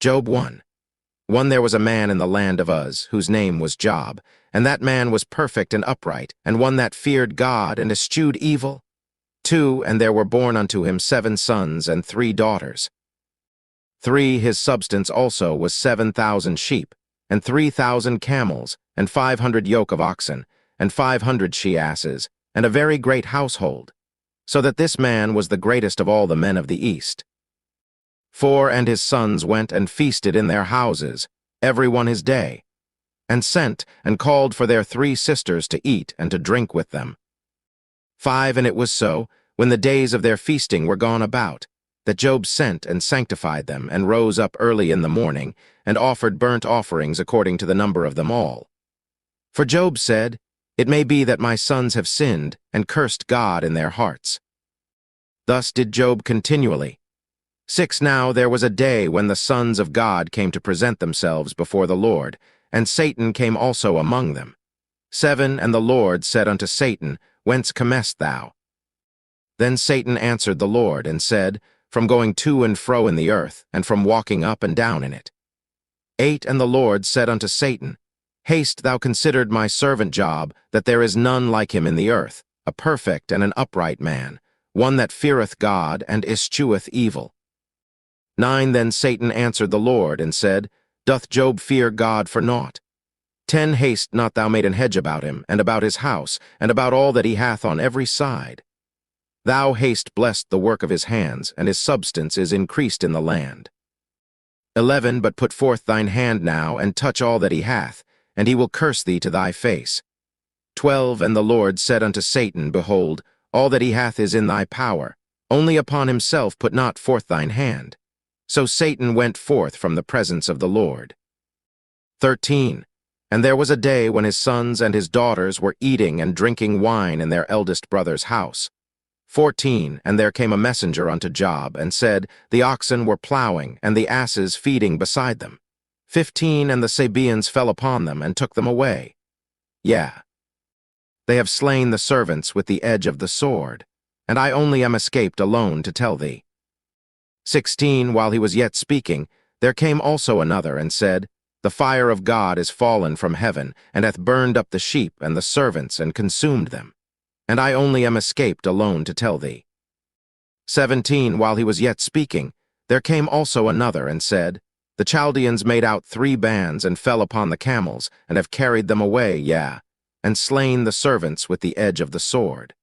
Job 1. There was a man in the land of Uz, whose name was Job, and that man was perfect and upright, and one that feared God and eschewed evil. 2. And there were born unto him 7 sons and 3 daughters. 3. His substance also was 7,000 sheep, and 3,000 camels, and 500 yoke of oxen, and 500 she-asses, and a very great household, so that this man was the greatest of all the men of the east. 4. And his sons went and feasted in their houses, every one his day, and sent and called for their 3 sisters to eat and to drink with them. 5. And it was so, when the days of their feasting were gone about, that Job sent and sanctified them, and rose up early in the morning, and offered burnt offerings according to the number of them all. For Job said, It may be that my sons have sinned, and cursed God in their hearts. Thus did Job continually. 6. Now there was a day when the sons of God came to present themselves before the Lord, and Satan came also among them. 7. And the Lord said unto Satan, Whence comest thou? Then Satan answered the Lord, and said, From going to and fro in the earth, and from walking up and down in it. 8. And the Lord said unto Satan, Haste, thou considered my servant Job, that there is none like him in the earth, a perfect and an upright man, one that feareth God and escheweth evil. 9. Then Satan answered the Lord, and said, Doth Job fear God for naught? 10. Haste not thou made an hedge about him, and about his house, and about all that he hath on every side. Thou hast blessed the work of his hands, and his substance is increased in the land. 11. But put forth thine hand now, and touch all that he hath, and he will curse thee to thy face. 12. And the Lord said unto Satan, Behold, all that he hath is in thy power, only upon himself put not forth thine hand. So Satan went forth from the presence of the Lord. 13. And there was a day when his sons and his daughters were eating and drinking wine in their eldest brother's house. 14. And there came a messenger unto Job, and said, The oxen were plowing, and the asses feeding beside them. 15. And the Sabaeans fell upon them, and took them away. Yea, they have slain the servants with the edge of the sword, and I only am escaped alone to tell thee. 16. While he was yet speaking, there came also another, and said, The fire of God is fallen from heaven, and hath burned up the sheep and the servants, and consumed them. And I only am escaped alone to tell thee. 17. While he was yet speaking, there came also another, and said, The Chaldeans made out 3 bands, and fell upon the camels, and have carried them away, yea, and slain the servants with the edge of the sword.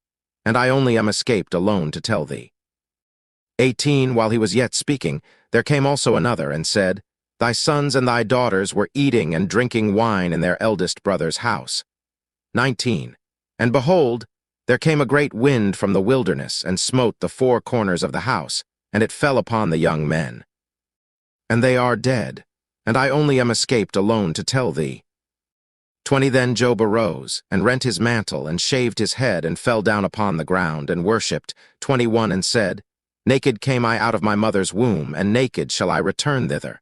And I only am escaped alone to tell thee. 18. While he was yet speaking, there came also another, and said, Thy sons and thy daughters were eating and drinking wine in their eldest brother's house. 19. And behold, there came a great wind from the wilderness, and smote the 4 corners of the house, and it fell upon the young men. And they are dead, and I only am escaped alone to tell thee. 20. Then Job arose, and rent his mantle, and shaved his head, and fell down upon the ground, and worshipped. 21. And said, Naked came I out of my mother's womb, and naked shall I return thither.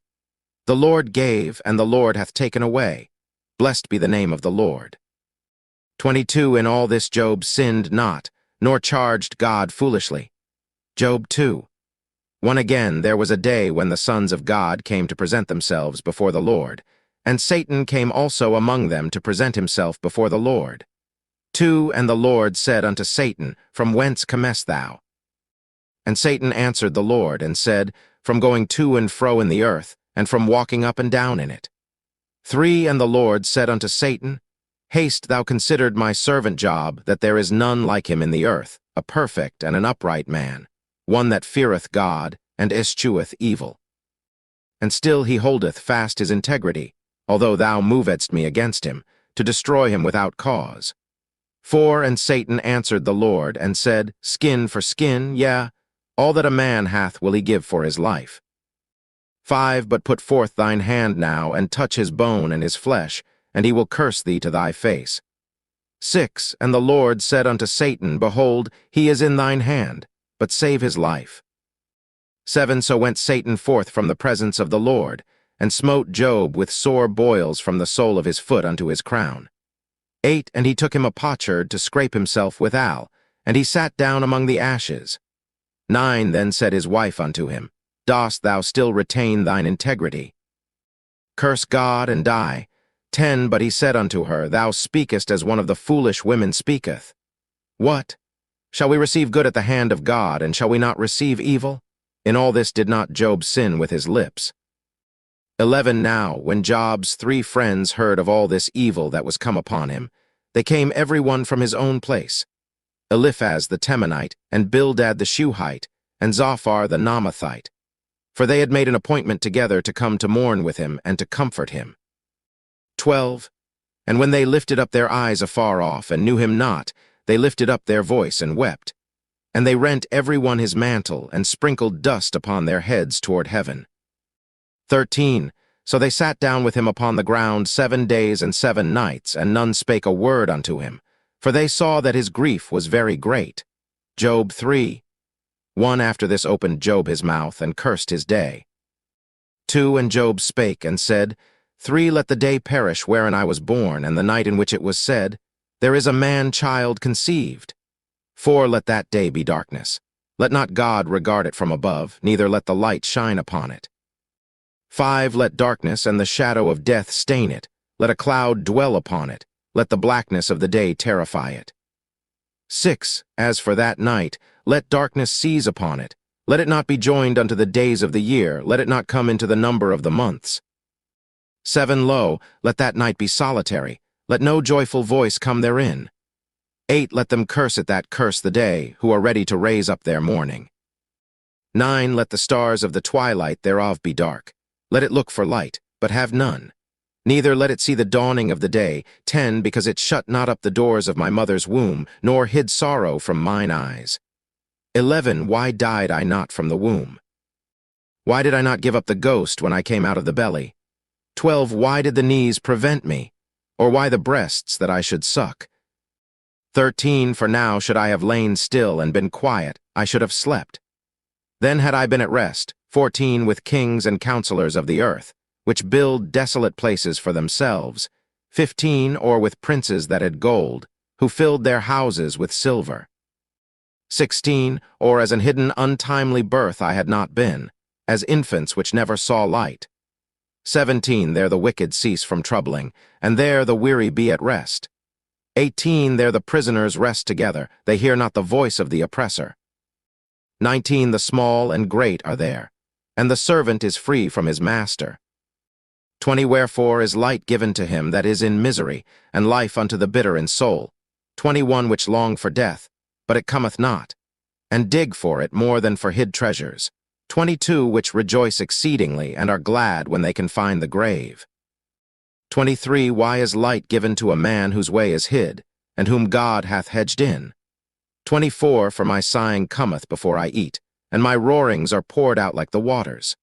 The Lord gave, and the Lord hath taken away. Blessed be the name of the Lord. 22. In all this Job sinned not, nor charged God foolishly. Job 2. 1. Again there was a day when the sons of God came to present themselves before the Lord, and Satan came also among them to present himself before the Lord. 2. And the Lord said unto Satan, From whence comest thou? And Satan answered the Lord, and said, From going to and fro in the earth, and from walking up and down in it. 3. And the Lord said unto Satan, Haste, thou considered my servant Job, that there is none like him in the earth, a perfect and an upright man, one that feareth God and escheweth evil. And still he holdeth fast his integrity, although thou movedst me against him, to destroy him without cause. 4. And Satan answered the Lord, and said, Skin for skin, yea, all that a man hath will he give for his life. 5. But put forth thine hand now, and touch his bone and his flesh, and he will curse thee to thy face. 6. And the Lord said unto Satan, Behold, he is in thine hand, but save his life. 7. So went Satan forth from the presence of the Lord, and smote Job with sore boils from the sole of his foot unto his crown. 8. And he took him a potsherd to scrape himself withal, and he sat down among the ashes. 9. Then said his wife unto him, dost thou still retain thine integrity? Curse God and die. 10 But he said unto her, Thou speakest as one of the foolish women speaketh. What? Shall we receive good at the hand of God, and shall we not receive evil? In all this did not Job sin with his lips. 11 Now, when Job's 3 friends heard of all this evil that was come upon him, they came every one from his own place, Eliphaz the Temanite, and Bildad the Shuhite, and Zophar the Naamathite. For they had made an appointment together to come to mourn with him and to comfort him. 12 And when they lifted up their eyes afar off, and knew him not, they lifted up their voice and wept. And they rent every one his mantle, and sprinkled dust upon their heads toward heaven. 13 So they sat down with him upon the ground 7 days and 7 nights, and none spake a word unto him, for they saw that his grief was very great. Job 3 1 After this opened Job his mouth, and cursed his day. 2 And Job spake, and said, 3 Let the day perish wherein I was born, and the night in which it was said, There is a man-child conceived. 4 Let that day be darkness. Let not God regard it from above, neither let the light shine upon it. 5 Let darkness and the shadow of death stain it. Let a cloud dwell upon it. Let the blackness of the day terrify it. 6 As for that night, let darkness seize upon it. Let it not be joined unto the days of the year. Let it not come into the number of the months. 7 Lo, let that night be solitary. Let no joyful voice come therein. 8 Let them curse at that curse the day, who are ready to raise up their mourning. 9 Let the stars of the twilight thereof be dark. Let it look for light, but have none. Neither let it see the dawning of the day. 10 Because it shut not up the doors of my mother's womb, nor hid sorrow from mine eyes. 11 Why died I not from the womb? Why did I not give up the ghost when I came out of the belly? 12 Why did the knees prevent me? Or why the breasts that I should suck? 13 For now should I have lain still and been quiet, I should have slept. Then had I been at rest. 14 With kings and counselors of the earth, which build desolate places for themselves. 15 Or with princes that had gold, who filled their houses with silver. 16 Or as an hidden untimely birth I had not been, as infants which never saw light. 17 There the wicked cease from troubling, and there the weary be at rest. 18 There the prisoners rest together, they hear not the voice of the oppressor. 19 The small and great are there, and the servant is free from his master. 20 Wherefore is light given to him that is in misery, and life unto the bitter in soul. 21 Which long for death, but it cometh not, and dig for it more than for hid treasures. 22 Which rejoice exceedingly, and are glad when they can find the grave. 23 Why is light given to a man whose way is hid, and whom God hath hedged in? 24 For my sighing cometh before I eat, and my roarings are poured out like the waters.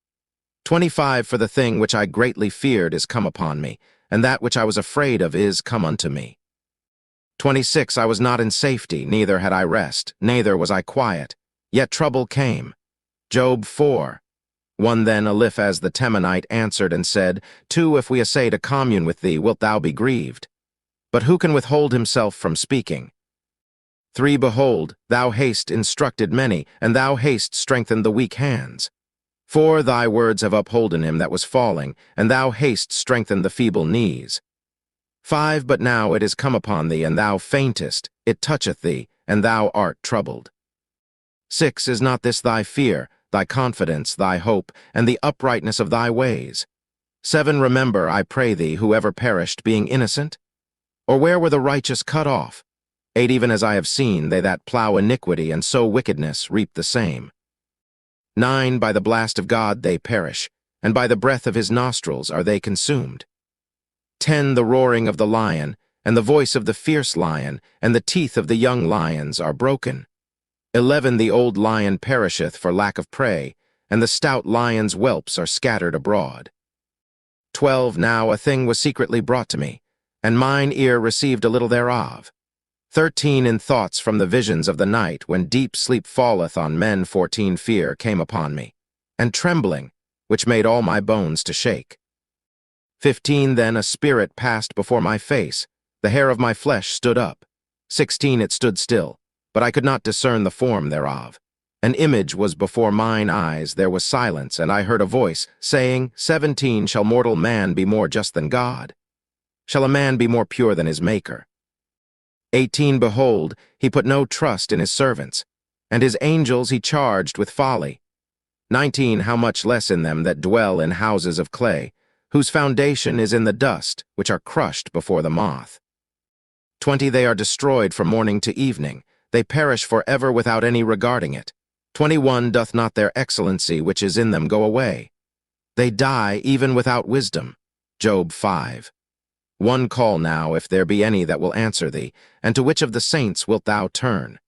25 For the thing which I greatly feared is come upon me, and that which I was afraid of is come unto me. 26 I was not in safety, neither had I rest, neither was I quiet, yet trouble came. Job 4 1 Then Eliphaz the Temanite answered and said, 2 If we essay to commune with thee, wilt thou be grieved? But who can withhold himself from speaking? 3 Behold, thou hast instructed many, and thou hast strengthened the weak hands. 4 Thy words have upholden him that was falling, and thou hast strengthened the feeble knees. 5 But now it is come upon thee, and thou faintest, it toucheth thee, and thou art troubled. 6 Is not this thy fear, thy confidence, thy hope, and the uprightness of thy ways? 7 Remember, I pray thee, whoever perished, being innocent? Or where were the righteous cut off? 8 Even as I have seen, they that plow iniquity and sow wickedness reap the same. 9 By the blast of God they perish, and by the breath of his nostrils are they consumed. 10 The roaring of the lion, and the voice of the fierce lion, and the teeth of the young lions are broken. 11 The old lion perisheth for lack of prey, and the stout lion's whelps are scattered abroad. 12 Now a thing was secretly brought to me, and mine ear received a little thereof. 13 In thoughts from the visions of the night, when deep sleep falleth on men. 14 Fear came upon me, and trembling, which made all my bones to shake. 15 Then a spirit passed before my face, the hair of my flesh stood up. 16 It stood still, but I could not discern the form thereof. An image was before mine eyes, there was silence, and I heard a voice, saying, 17 Shall mortal man be more just than God? Shall a man be more pure than his Maker? 18 Behold, he put no trust in his servants, and his angels he charged with folly. 19 How much less in them that dwell in houses of clay, whose foundation is in the dust, which are crushed before the moth. 20 They are destroyed from morning to evening, they perish forever without any regarding it. 21 Doth not their excellency which is in them go away? They die even without wisdom. Job 5. One call now, if there be any that will answer thee, and to which of the saints wilt thou turn?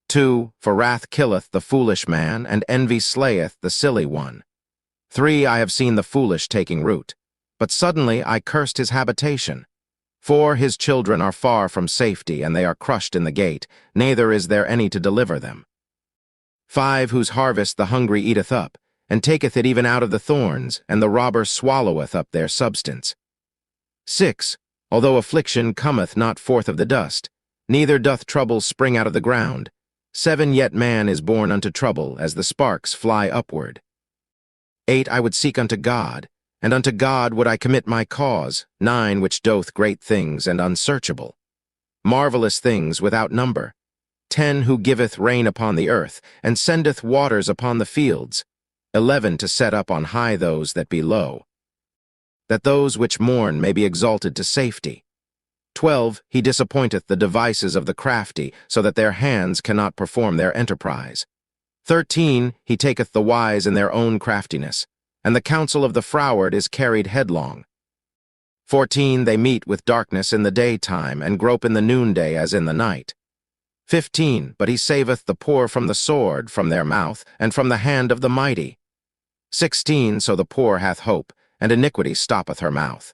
2 For wrath killeth the foolish man, and envy slayeth the silly one. 3 I have seen the foolish taking root, but suddenly I cursed his habitation. 4 His children are far from safety, and they are crushed in the gate, neither is there any to deliver them. 5 Whose harvest the hungry eateth up, and taketh it even out of the thorns, and the robber swalloweth up their substance. 6 Although affliction cometh not forth of the dust, neither doth trouble spring out of the ground, 7 Yet man is born unto trouble, as the sparks fly upward. 8 I would seek unto God, and unto God would I commit my cause. 9 Which doth great things and unsearchable, marvelous things without number. 10 Who giveth rain upon the earth, and sendeth waters upon the fields. 11 To set up on high those that be low, that those which mourn may be exalted to safety. 12 He disappointeth the devices of the crafty, so that their hands cannot perform their enterprise. 13 He taketh the wise in their own craftiness, and the counsel of the froward is carried headlong. 14 They meet with darkness in the daytime, and grope in the noonday as in the night. 15 But he saveth the poor from the sword, from their mouth, and from the hand of the mighty. 16 So the poor hath hope, and iniquity stoppeth her mouth.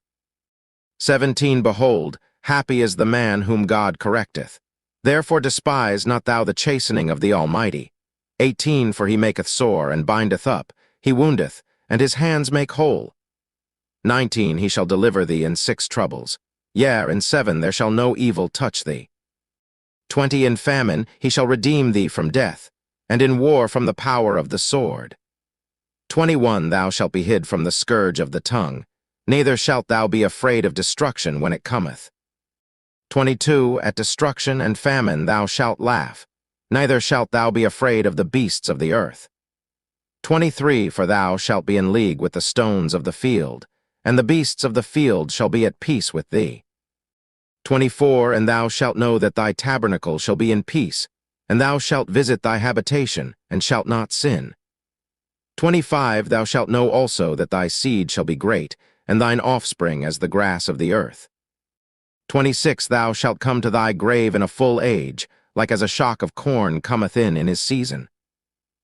17 Behold, happy is the man whom God correcteth. Therefore despise not thou the chastening of the Almighty. 18 For he maketh sore, and bindeth up, he woundeth, and his hands make whole. 19 He shall deliver thee in 6 troubles. Yea, in 7 there shall no evil touch thee. 20 In famine he shall redeem thee from death, and in war from the power of the sword. 21 Thou shalt be hid from the scourge of the tongue, neither shalt thou be afraid of destruction when it cometh. 22 At destruction and famine thou shalt laugh, neither shalt thou be afraid of the beasts of the earth. 23 For thou shalt be in league with the stones of the field, and the beasts of the field shall be at peace with thee. 24 And thou shalt know that thy tabernacle shall be in peace, and thou shalt visit thy habitation, and shalt not sin. 25 Thou shalt know also that thy seed shall be great, and thine offspring as the grass of the earth. 26 Thou shalt come to thy grave in a full age, like as a shock of corn cometh in his season.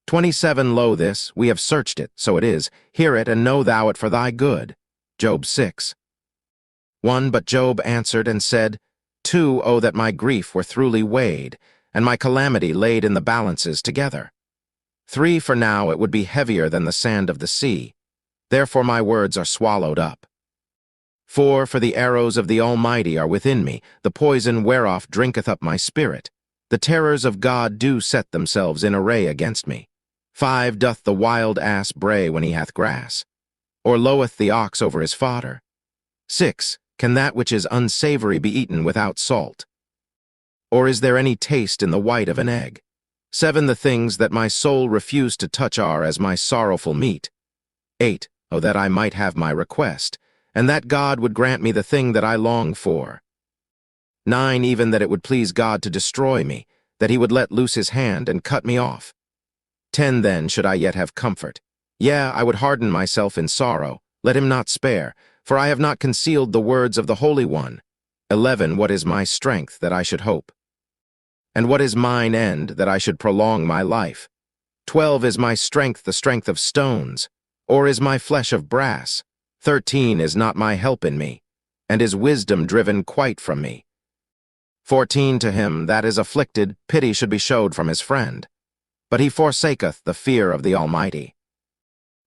27 Lo this, we have searched it, so it is, hear it, and know thou it for thy good. Job 6. 1 But Job answered and said, 2 Oh, that my grief were throughly weighed, and my calamity laid in the balances together. 3 For now it would be heavier than the sand of the sea, therefore my words are swallowed up. 4 For the arrows of the Almighty are within me, the poison whereof drinketh up my spirit. The terrors of God do set themselves in array against me. 5 Doth the wild ass bray when he hath grass, or loweth the ox over his fodder? 6 Can that which is unsavory be eaten without salt? Or is there any taste in the white of an egg? 7 The things that my soul refused to touch are as my sorrowful meat. 8 Oh, that I might have my request, and that God would grant me the thing that I long for. 9 Even that it would please God to destroy me, that he would let loose his hand and cut me off. 10 Then should I yet have comfort. Yea, I would harden myself in sorrow, let him not spare, for I have not concealed the words of the Holy One. 11 What is my strength, that I should hope? And what is mine end, that I should prolong my life? 12 Is my strength the strength of stones, or is my flesh of brass? 13 Is not my help in me, and is wisdom driven quite from me? 14 To him that is afflicted, pity should be showed from his friend, but he forsaketh the fear of the Almighty.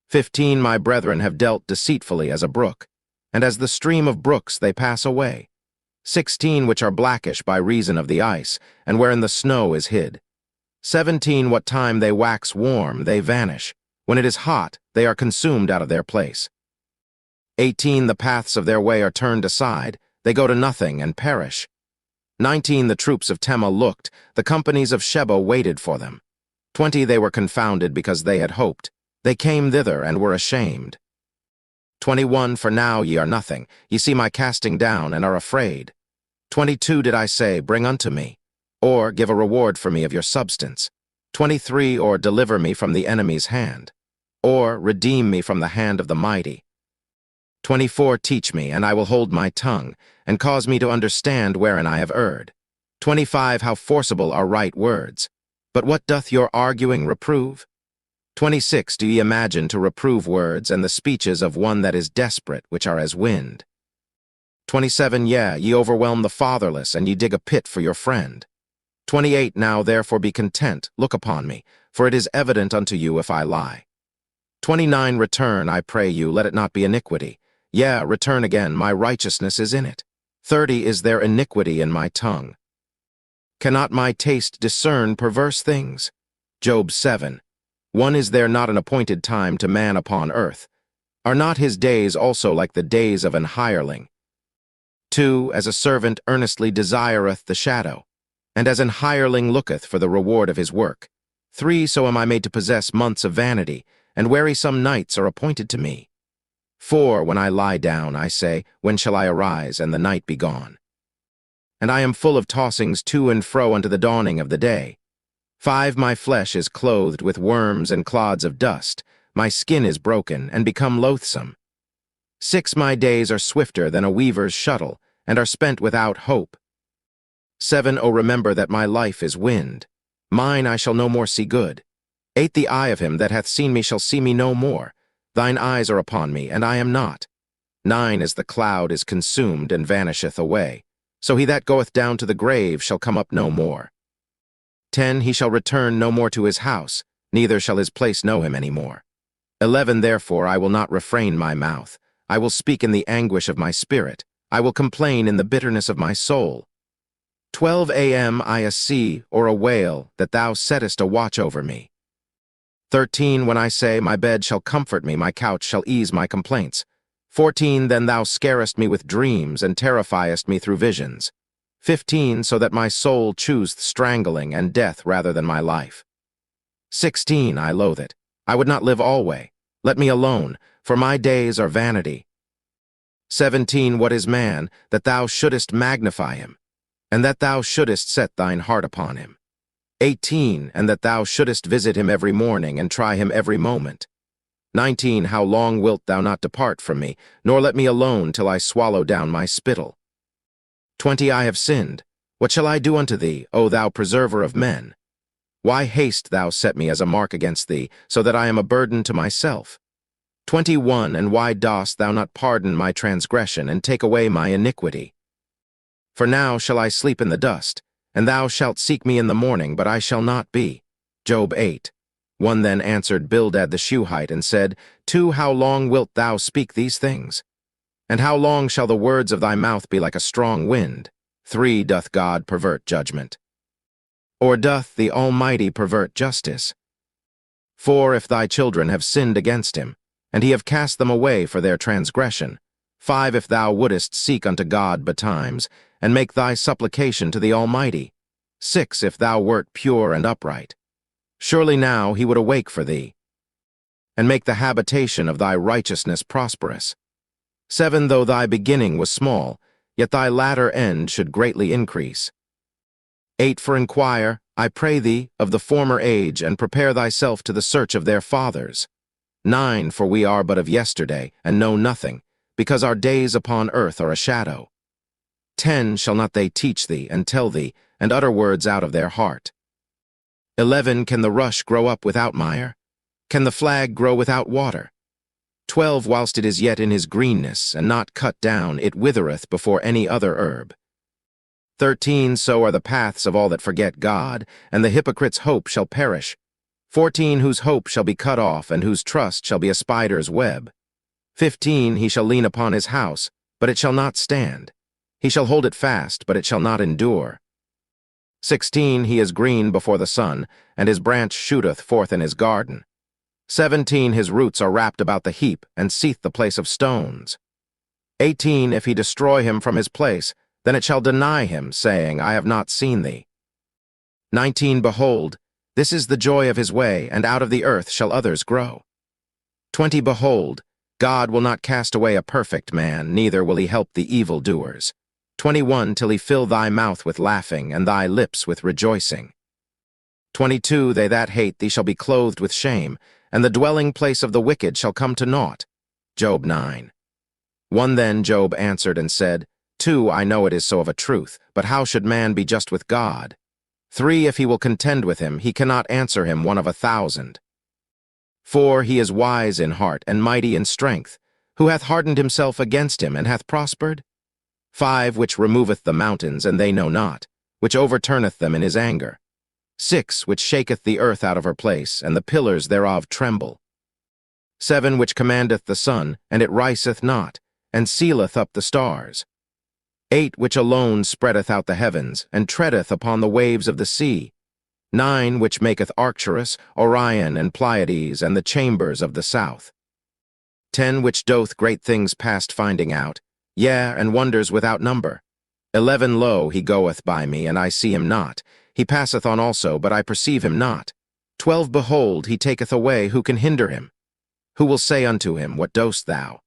15 My brethren have dealt deceitfully as a brook, and as the stream of brooks they pass away. 16 Which are blackish by reason of the ice, and wherein the snow is hid. 17 What time they wax warm, they vanish. When it is hot, they are consumed out of their place. 18 The paths of their way are turned aside, they go to nothing and perish. 19 The troops of Tema looked, the companies of Sheba waited for them. 20 They were confounded because they had hoped. They came thither and were ashamed. 21 For now ye are nothing, ye see my casting down and are afraid. 22 Did I say, bring unto me, or give a reward for me of your substance. 23 Or deliver me from the enemy's hand, or redeem me from the hand of the mighty. 24 Teach me, and I will hold my tongue, and cause me to understand wherein I have erred. 25 How forcible are right words! But what doth your arguing reprove? 26 Do ye imagine to reprove words, and the speeches of one that is desperate, which are as wind? 27 Yea, ye overwhelm the fatherless, and ye dig a pit for your friend. 28 Now therefore be content, look upon me, for it is evident unto you if I lie. 29 Return, I pray you, let it not be iniquity. Yea, return again, my righteousness is in it. 30 Is there iniquity in my tongue? Cannot my taste discern perverse things? Job 7 1 Is there not an appointed time to man upon earth? Are not his days also like the days of an hireling? 2 As a servant earnestly desireth the shadow, and as an hireling looketh for the reward of his work. 3 So am I made to possess months of vanity, and wearisome nights are appointed to me. 4 When I lie down, I say, when shall I arise, and the night be gone? And I am full of tossings to and fro unto the dawning of the day. 5 My flesh is clothed with worms and clods of dust, my skin is broken, and become loathsome. 6 My days are swifter than a weaver's shuttle, and are spent without hope. 7 O remember that my life is wind. Mine I shall no more see good. 8 The eye of him that hath seen me shall see me no more. Thine eyes are upon me, and I am not. 9 As the cloud is consumed and vanisheth away, so he that goeth down to the grave shall come up no more. 10 He shall return no more to his house, neither shall his place know him any more. 11 Therefore I will not refrain my mouth. I will speak in the anguish of my spirit. I will complain in the bitterness of my soul. 12 a.m. I a sea or a whale, that thou settest a watch over me. 13 When I say, my bed shall comfort me, my couch shall ease my complaints. 14 Then thou scarest me with dreams, and terrifiest me through visions. 15 So that my soul chooseth strangling and death rather than my life. 16 I loathe it. I would not live alway. Let me alone, for my days are vanity. 17 What is man, that thou shouldest magnify him, and that thou shouldest set thine heart upon him? 18 And that thou shouldest visit him every morning, and try him every moment. 19 How long wilt thou not depart from me, nor let me alone till I swallow down my spittle? 20 I have sinned. What shall I do unto thee, O thou preserver of men? Why hast thou set me as a mark against thee, so that I am a burden to myself? 21 And why dost thou not pardon my transgression, and take away my iniquity? For now shall I sleep in the dust, and thou shalt seek me in the morning, but I shall not be. Job 8 1 Then answered Bildad the Shuhite, and said, 2 How long wilt thou speak these things? And how long shall the words of thy mouth be like a strong wind? 3 Doth God pervert judgment? Or doth the Almighty pervert justice? 4 If thy children have sinned against him, and he have cast them away for their transgression. 5 If thou wouldest seek unto God betimes, and make thy supplication to the Almighty. 6 If thou wert pure and upright. Surely now he would awake for thee, and make the habitation of thy righteousness prosperous. 7 Though thy beginning was small, yet thy latter end should greatly increase. 8 For inquire, I pray thee, of the former age, and prepare thyself to the search of their fathers. 9 For we are but of yesterday, and know nothing, because our days upon earth are a shadow. 10 Shall not they teach thee, and tell thee, and utter words out of their heart? 11 Can the rush grow up without mire? Can the flag grow without water? 12 Whilst it is yet in his greenness, and not cut down, it withereth before any other herb. 13 So are the paths of all that forget God, and the hypocrite's hope shall perish. 14 Whose hope shall be cut off, and whose trust shall be a spider's web. 15 He shall lean upon his house, but it shall not stand. He shall hold it fast, but it shall not endure. 16, he is green before the sun, and his branch shooteth forth in his garden. 17, his roots are wrapped about the heap, and seeth the place of stones. 18, if he destroy him from his place, then it shall deny him, saying, I have not seen thee. 19, behold, this is the joy of his way, and out of the earth shall others grow. 20, behold, God will not cast away a perfect man, neither will he help the evildoers. 21, till he fill thy mouth with laughing, and thy lips with rejoicing. 22, they that hate thee shall be clothed with shame, and the dwelling place of the wicked shall come to naught. Job 9. 1 Then Job answered and said, 2, I know it is so of a truth, but how should man be just with God? 3, if he will contend with him, he cannot answer him 1 of 1,000. 4, he is wise in heart and mighty in strength, who hath hardened himself against him and hath prospered? 5, which removeth the mountains, and they know not, which overturneth them in his anger. 6, which shaketh the earth out of her place, and the pillars thereof tremble. 7, which commandeth the sun, and it riseth not, and sealeth up the stars. 8, which alone spreadeth out the heavens, and treadeth upon the waves of the sea. 9, which maketh Arcturus, Orion, and Pleiades, and the chambers of the south. 10, which doth great things past finding out, yea, and wonders without number. 11, lo, he goeth by me, and I see him not. He passeth on also, but I perceive him not. 12, behold, he taketh away, who can hinder him? Who will say unto him, What dost thou?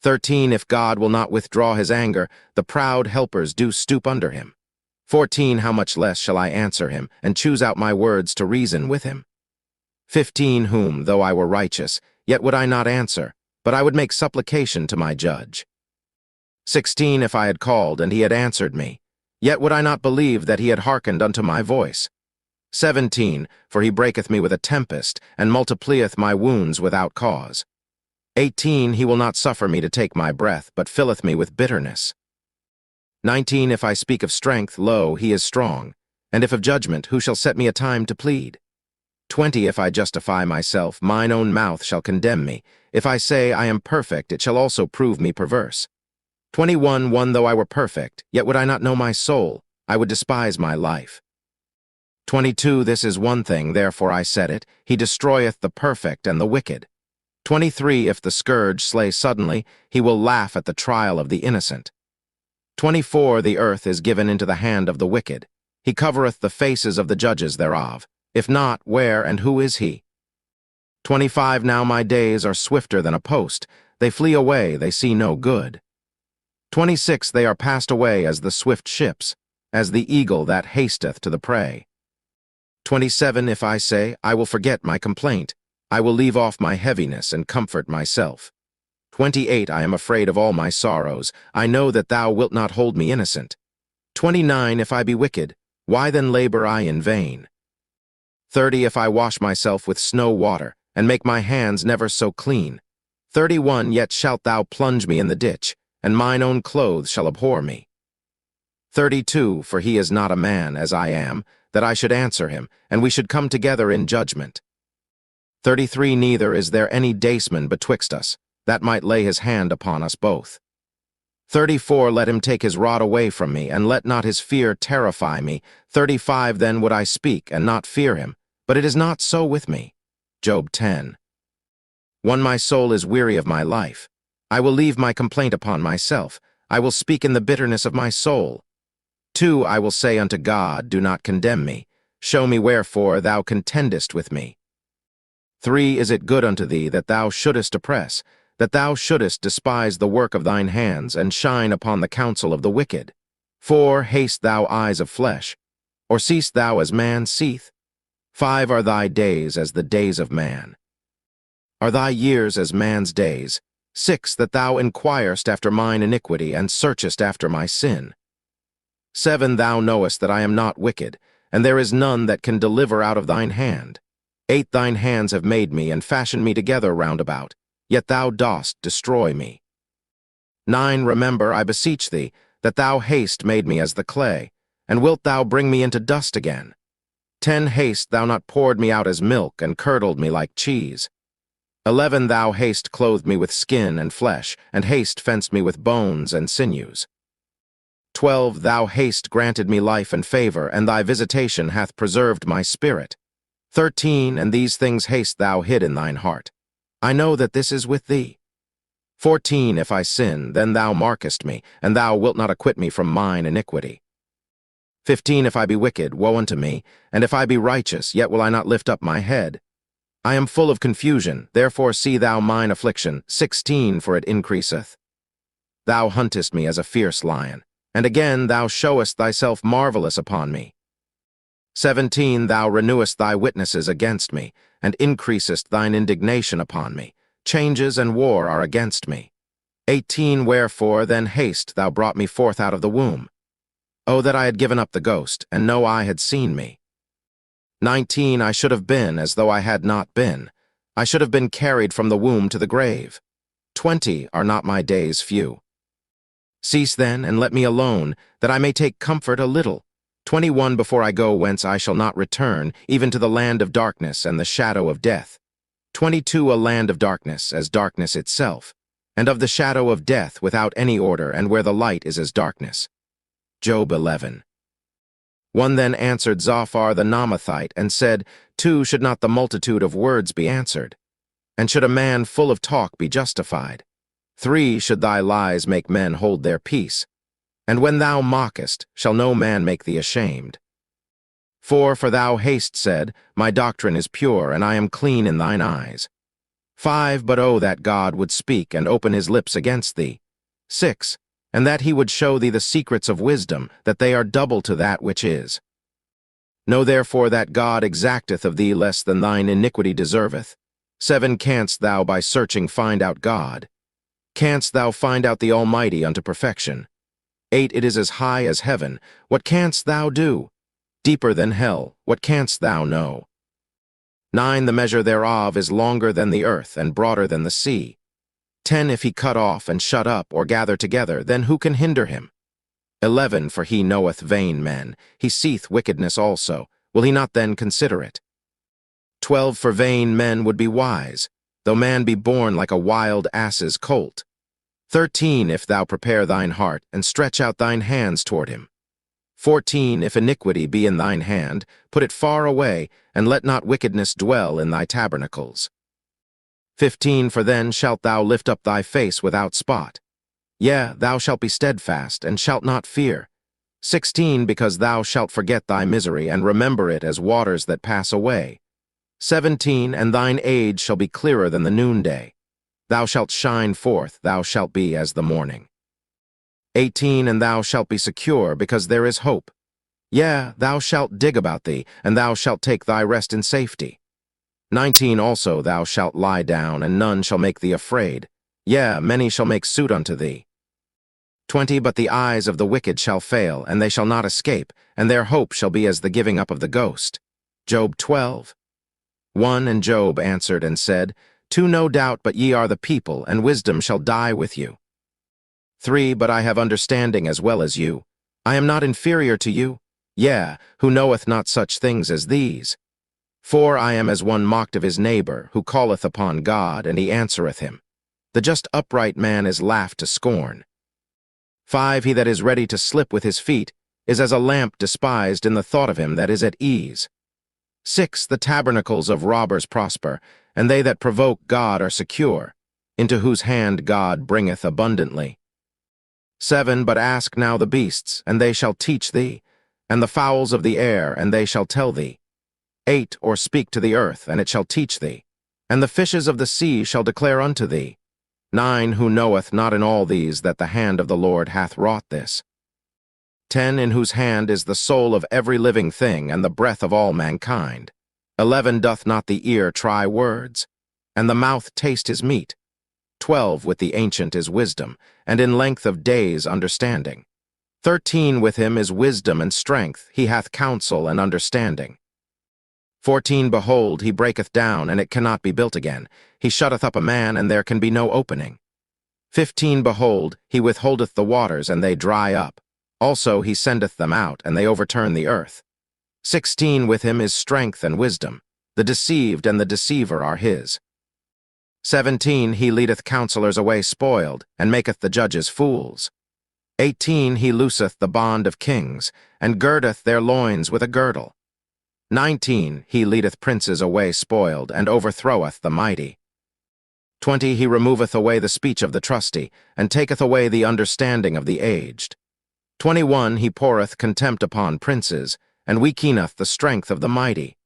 13, if God will not withdraw his anger, the proud helpers do stoop under him. 14, how much less shall I answer him, and choose out my words to reason with him? 15, whom, though I were righteous, yet would I not answer, but I would make supplication to my judge. 16, if I had called, and he had answered me, yet would I not believe that he had hearkened unto my voice. 17, for he breaketh me with a tempest, and multiplieth my wounds without cause. 18, he will not suffer me to take my breath, but filleth me with bitterness. 19, if I speak of strength, lo, he is strong, and if of judgment, who shall set me a time to plead? 20, if I justify myself, mine own mouth shall condemn me. If I say I am perfect, it shall also prove me perverse. 21, 1, though I were perfect, yet would I not know my soul, I would despise my life. 22, this is one thing, therefore I said it, he destroyeth the perfect and the wicked. 23, if the scourge slay suddenly, he will laugh at the trial of the innocent. 24, the earth is given into the hand of the wicked. He covereth the faces of the judges thereof. If not, where and who is he? 25, now my days are swifter than a post. They flee away, they see no good. 26, they are passed away as the swift ships, as the eagle that hasteth to the prey. 27, if I say, I will forget my complaint, I will leave off my heaviness and comfort myself. 28, I am afraid of all my sorrows. I know that thou wilt not hold me innocent. 29, if I be wicked, why then labor I in vain? 30, if I wash myself with snow water, and make my hands never so clean. 31, yet shalt thou plunge me in the ditch, and mine own clothes shall abhor me. 32, for he is not a man, as I am, that I should answer him, and we should come together in judgment. 33, neither is there any daysman betwixt us, that might lay his hand upon us both. 34, let him take his rod away from me, and let not his fear terrify me. 35, then would I speak, and not fear him, but it is not so with me. Job 10. 1, my soul is weary of my life. I will leave my complaint upon myself. I will speak in the bitterness of my soul. 2, I will say unto God, do not condemn me. Show me wherefore thou contendest with me. 3, is it good unto thee that thou shouldest oppress, that thou shouldest despise the work of thine hands, and shine upon the counsel of the wicked? 4, haste thou eyes of flesh, or seest thou as man seeth? 5, are thy days as the days of man? Are thy years as man's days? 6, that thou inquirest after mine iniquity, and searchest after my sin. 7, thou knowest that I am not wicked, and there is none that can deliver out of thine hand. 8, thine hands have made me, and fashioned me together round about, yet thou dost destroy me. 9, remember, I beseech thee, that thou haste made me as the clay, and wilt thou bring me into dust again? 10, haste thou not poured me out as milk, and curdled me like cheese? 11, thou haste clothed me with skin and flesh, and haste fenced me with bones and sinews. 12 Thou hast granted me life and favor, and thy visitation hath preserved my spirit. 13 And these things hast thou hid in thine heart. I know that this is with thee. 14 If I sin, then thou markest me, and thou wilt not acquit me from mine iniquity. 15 If I be wicked, woe unto me, and if I be righteous, yet will I not lift up my head. I am full of confusion, therefore see thou mine affliction. 16 For it increaseth. Thou huntest me as a fierce lion, and again thou showest thyself marvelous upon me. 17 Thou renewest thy witnesses against me, and increasest thine indignation upon me. Changes and war are against me. 18 Wherefore then haste thou brought me forth out of the womb? Oh, that I had given up the ghost, and no eye had seen me. 19 I should have been as though I had not been. I should have been carried from the womb to the grave. 20 Are not my days few? Cease then, and let me alone, that I may take comfort a little. 21 Before I go whence I shall not return, even to the land of darkness and the shadow of death. 22 A land of darkness, as darkness itself, and of the shadow of death without any order, and where the light is as darkness. Job 11. 1 Then answered Zophar the Naamathite, and said, 2 Should not the multitude of words be answered? And should a man full of talk be justified? 3 Should thy lies make men hold their peace? And when thou mockest, shall no man make thee ashamed? 4 For thou hast said, My doctrine is pure, and I am clean in thine eyes. 5 But oh, that God would speak and open his lips against thee. 6 And that he would show thee the secrets of wisdom, that they are double to that which is. Know therefore that God exacteth of thee less than thine iniquity deserveth. 7 Canst thou by searching find out God? Canst thou find out the Almighty unto perfection? 8 It is as high as heaven. What canst thou do? Deeper than hell. What canst thou know? 9 The measure thereof is longer than the earth, and broader than the sea. 10 If he cut off, and shut up, or gather together, then who can hinder him? 11 For he knoweth vain men. He seeth wickedness also. Will he not then consider it? 12 For vain men would be wise, though man be born like a wild ass's colt. 13 If thou prepare thine heart, and stretch out thine hands toward him. 14 If iniquity be in thine hand, put it far away, and let not wickedness dwell in thy tabernacles. 15 For then shalt thou lift up thy face without spot. Yea, thou shalt be steadfast, and shalt not fear. 16 Because thou shalt forget thy misery, and remember it as waters that pass away. 17 And thine age shall be clearer than the noonday. Thou shalt shine forth, thou shalt be as the morning. 18 And thou shalt be secure, because there is hope. Yea, thou shalt dig about thee, and thou shalt take thy rest in safety. 19 Also thou shalt lie down, and none shall make thee afraid. Yea, many shall make suit unto thee. 20 But the eyes of the wicked shall fail, and they shall not escape, and their hope shall be as the giving up of the ghost. Job 12. 1 And Job answered and said, 2 No doubt, but ye are the people, and wisdom shall die with you. 3 But I have understanding as well as you. I am not inferior to you. Yea, who knoweth not such things as these? 4 I am as one mocked of his neighbor, who calleth upon God, and he answereth him. The just upright man is laughed to scorn. 5 He that is ready to slip with his feet is as a lamp despised in the thought of him that is at ease. 6 The tabernacles of robbers prosper, and they that provoke God are secure, into whose hand God bringeth abundantly. 7 But ask now the beasts, and they shall teach thee, and the fowls of the air, and they shall tell thee. 8 Or speak to the earth, and it shall teach thee, and the fishes of the sea shall declare unto thee. 9 Who knoweth not in all these that the hand of the Lord hath wrought this? 10 In whose hand is the soul of every living thing, and the breath of all mankind? 11 Doth not the ear try words, and the mouth taste his meat? 12 With the ancient is wisdom, and in length of days understanding. 13 With him is wisdom and strength, he hath counsel and understanding. 14 Behold, he breaketh down, and it cannot be built again. He shutteth up a man, and there can be no opening. 15 Behold, he withholdeth the waters, and they dry up. Also he sendeth them out, and they overturn the earth. 16 With him is strength and wisdom. The deceived and the deceiver are his. 17 He leadeth counselors away spoiled, and maketh the judges fools. 18 He looseth the bond of kings, and girdeth their loins with a girdle. 19 He leadeth princes away spoiled, and overthroweth the mighty. 20 He removeth away the speech of the trusty, and taketh away the understanding of the aged. 21 He poureth contempt upon princes, and weakeneth the strength of the mighty.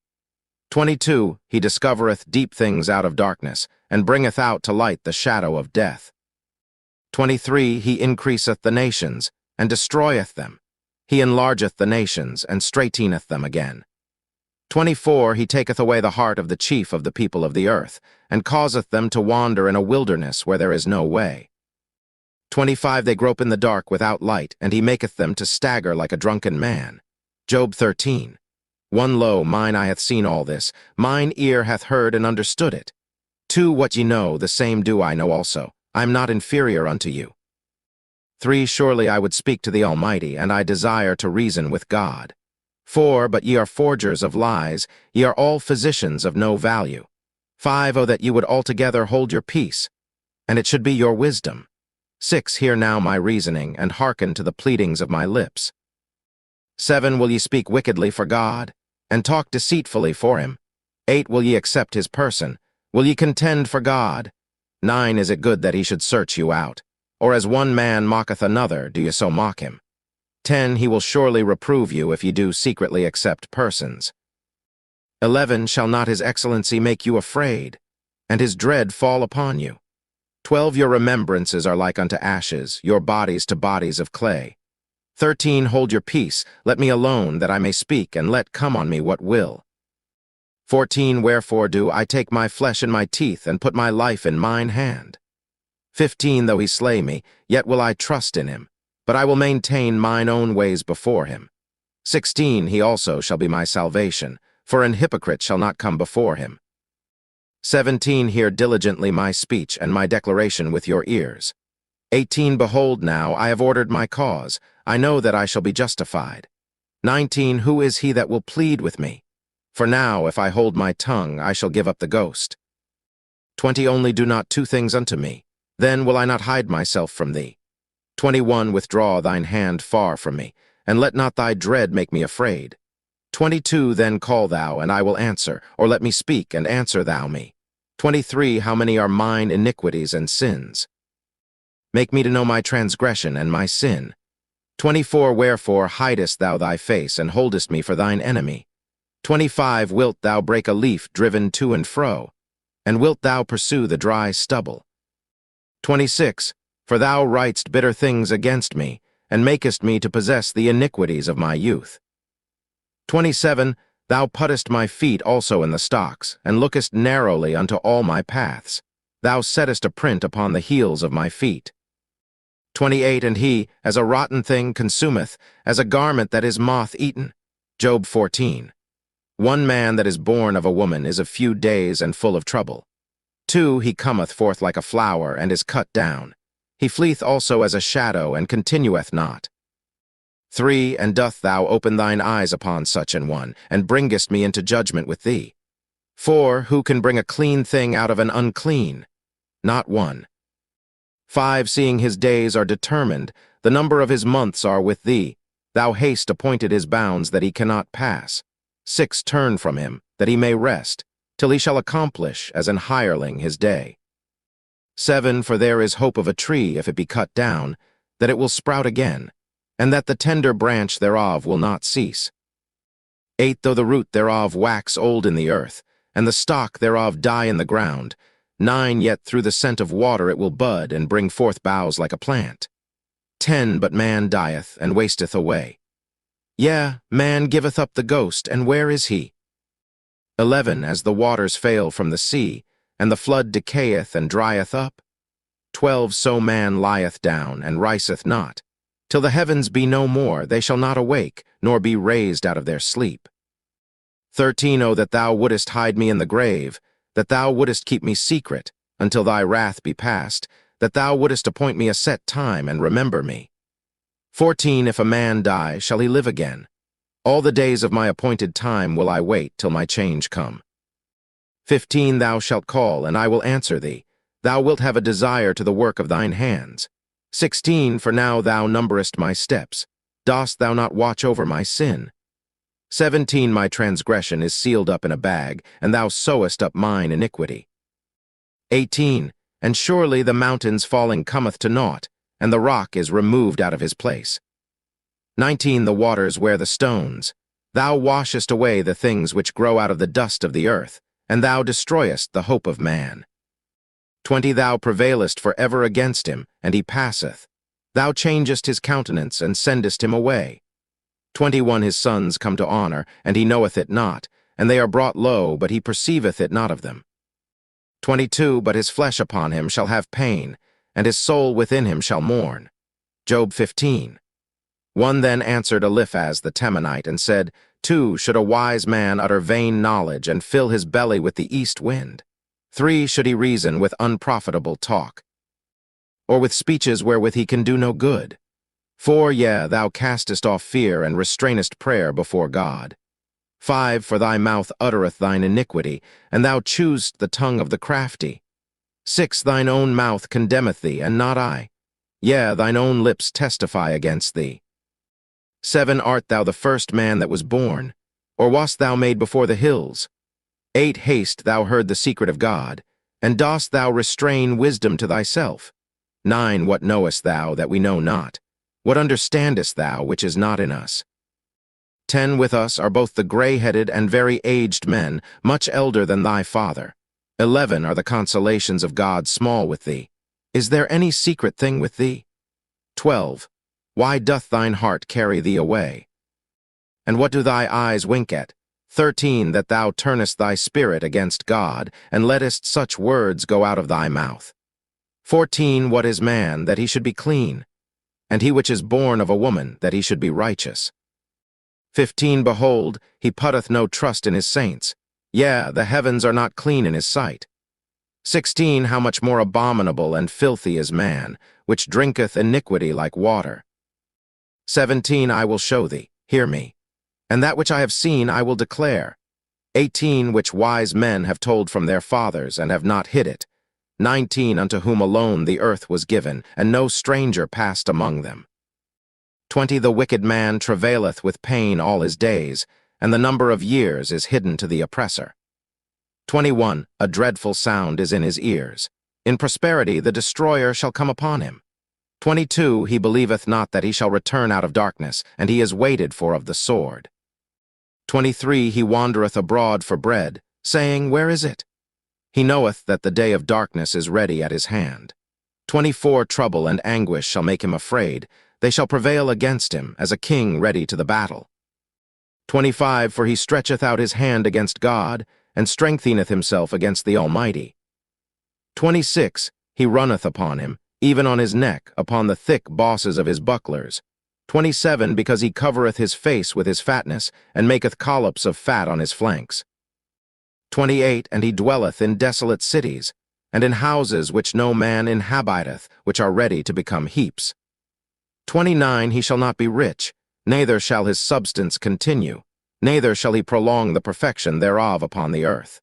22 He discovereth deep things out of darkness, and bringeth out to light the shadow of death. 23 He increaseth the nations, and destroyeth them. He enlargeth the nations, and straiteneth them again. 24 He taketh away the heart of the chief of the people of the earth, and causeth them to wander in a wilderness where there is no way. 25 They grope in the dark without light, and he maketh them to stagger like a drunken man. Job 13 1 Lo, mine eye hath seen all this, mine ear hath heard and understood it. 2 What ye know, the same do I know also. I am not inferior unto you. 3 Surely I would speak to the Almighty, and I desire to reason with God. 4 But ye are forgers of lies, ye are all physicians of no value. 5 Oh, that ye would altogether hold your peace, and it should be your wisdom. 6 Hear now my reasoning, and hearken to the pleadings of my lips. 7 Will ye speak wickedly for God, and talk deceitfully for him? 8 Will ye accept his person? Will ye contend for God? 9 Is it good that he should search you out? Or as one man mocketh another, do ye so mock him? 10 He will surely reprove you if ye do secretly accept persons. 11 Shall not his excellency make you afraid, and his dread fall upon you? 12 Your remembrances are like unto ashes, your bodies to bodies of clay. 13 Hold your peace, let me alone, that I may speak, and let come on me what will. 14 Wherefore do I take my flesh in my teeth, and put my life in mine hand? 15 Though he slay me, yet will I trust in him, but I will maintain mine own ways before him. 16 He also shall be my salvation, for an hypocrite shall not come before him. 17 Hear diligently my speech, and my declaration with your ears. 18 Behold now, I have ordered my cause, I know that I shall be justified. 19 Who is he that will plead with me? For now, if I hold my tongue, I shall give up the ghost. 20 Only do not two things unto me, then will I not hide myself from thee. 21 Withdraw thine hand far from me, and let not thy dread make me afraid. 22 Then call thou, and I will answer, or let me speak, and answer thou me. 23 How many are mine iniquities and sins? Make me to know my transgression and my sin. 24 Wherefore hidest thou thy face, and holdest me for thine enemy? 25 Wilt thou break a leaf driven to and fro? And wilt thou pursue the dry stubble? 26 For thou writest bitter things against me, and makest me to possess the iniquities of my youth. 27 Thou puttest my feet also in the stocks, and lookest narrowly unto all my paths. Thou settest a print upon the heels of my feet. 28 And he, as a rotten thing, consumeth, as a garment that is moth-eaten. Job 14 One man that is born of a woman is of few days and full of trouble. 2 He cometh forth like a flower, and is cut down. He fleeth also as a shadow, and continueth not. 3 And doth thou open thine eyes upon such an one, and bringest me into judgment with thee? 4 Who can bring a clean thing out of an unclean? Not one. 5 Seeing his days are determined, the number of his months are with thee. Thou hast appointed his bounds that he cannot pass. 6 Turn from him, that he may rest, till he shall accomplish as an hireling his day. 7 For there is hope of a tree, if it be cut down, that it will sprout again, and that the tender branch thereof will not cease. 8 Though the root thereof wax old in the earth, and the stock thereof die in the ground, 9 Yet through the scent of water it will bud, and bring forth boughs like a plant. 10 But man dieth, and wasteth away. Yea, man giveth up the ghost, and where is he? 11 As the waters fail from the sea, and the flood decayeth and drieth up. 12 So man lieth down, and riseth not. Till the heavens be no more, they shall not awake, nor be raised out of their sleep. 13 O that thou wouldest hide me in the grave, that thou wouldest keep me secret, until thy wrath be past, that thou wouldest appoint me a set time, and remember me. 14 If a man die, shall he live again? All the days of my appointed time will I wait till my change come. 15 Thou shalt call, and I will answer thee. Thou wilt have a desire to the work of thine hands. 16, for now thou numberest my steps. Dost thou not watch over my sin? 17, my transgression is sealed up in a bag, and thou sewest up mine iniquity. 18, and surely the mountains falling cometh to naught, and the rock is removed out of his place. 19, the waters wear the stones. Thou washest away the things which grow out of the dust of the earth, and thou destroyest the hope of man. 20, thou prevailest for ever against him, and he passeth. Thou changest his countenance, and sendest him away. 21, his sons come to honor, and he knoweth it not, and they are brought low, but he perceiveth it not of them. 22, but his flesh upon him shall have pain, and his soul within him shall mourn. Job 15. 1 then answered Eliphaz the Temanite, and said, 2, should a wise man utter vain knowledge, and fill his belly with the east wind? 3, should he reason with unprofitable talk, or with speeches wherewith he can do no good? 4, yea, thou castest off fear, and restrainest prayer before God. 5, for thy mouth uttereth thine iniquity, and thou choosest the tongue of the crafty. 6, thine own mouth condemneth thee, and not I. Yea, thine own lips testify against thee. 7, art thou the first man that was born? Or wast thou made before the hills? 8, hast thou heard the secret of God? And dost thou restrain wisdom to thyself? 9, what knowest thou that we know not? What understandest thou which is not in us? 10, with us are both the gray-headed and very aged men, much elder than thy father. 11, are the consolations of God small with thee? Is there any secret thing with thee? 12, why doth thine heart carry thee away? And what do thy eyes wink at? 13, that thou turnest thy spirit against God, and lettest such words go out of thy mouth. 14, what is man, that he should be clean? And he which is born of a woman, that he should be righteous. 15, behold, he putteth no trust in his saints. Yea, the heavens are not clean in his sight. 16, how much more abominable and filthy is man, which drinketh iniquity like water. 17, I will show thee, hear me, and that which I have seen I will declare. 18, which wise men have told from their fathers, and have not hid it. 19, unto whom alone the earth was given, and no stranger passed among them. 20, the wicked man travaileth with pain all his days, and the number of years is hidden to the oppressor. 21, a dreadful sound is in his ears. In prosperity the destroyer shall come upon him. 22, he believeth not that he shall return out of darkness, and he is waited for of the sword. 23, he wandereth abroad for bread, saying, where is it? He knoweth that the day of darkness is ready at his hand. 24, trouble and anguish shall make him afraid. They shall prevail against him, as a king ready to the battle. 25, for he stretcheth out his hand against God, and strengtheneth himself against the Almighty. 26, he runneth upon him, even on his neck, upon the thick bosses of his bucklers. 27, because he covereth his face with his fatness, and maketh collops of fat on his flanks. 28, and he dwelleth in desolate cities, and in houses which no man inhabiteth, which are ready to become heaps. 29, he shall not be rich, neither shall his substance continue, neither shall he prolong the perfection thereof upon the earth.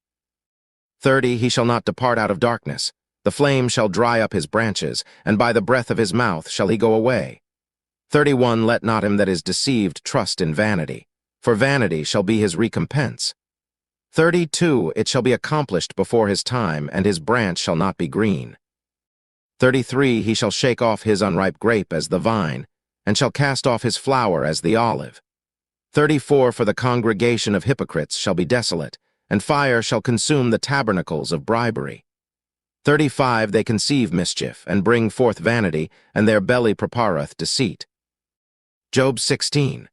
30, he shall not depart out of darkness, the flame shall dry up his branches, and by the breath of his mouth shall he go away. 31, let not him that is deceived trust in vanity, for vanity shall be his recompense. 32, it shall be accomplished before his time, and his branch shall not be green. 33, he shall shake off his unripe grape as the vine, and shall cast off his flower as the olive. 34, for the congregation of hypocrites shall be desolate, and fire shall consume the tabernacles of bribery. 35, they conceive mischief, and bring forth vanity, and their belly prepareth deceit. Job 16.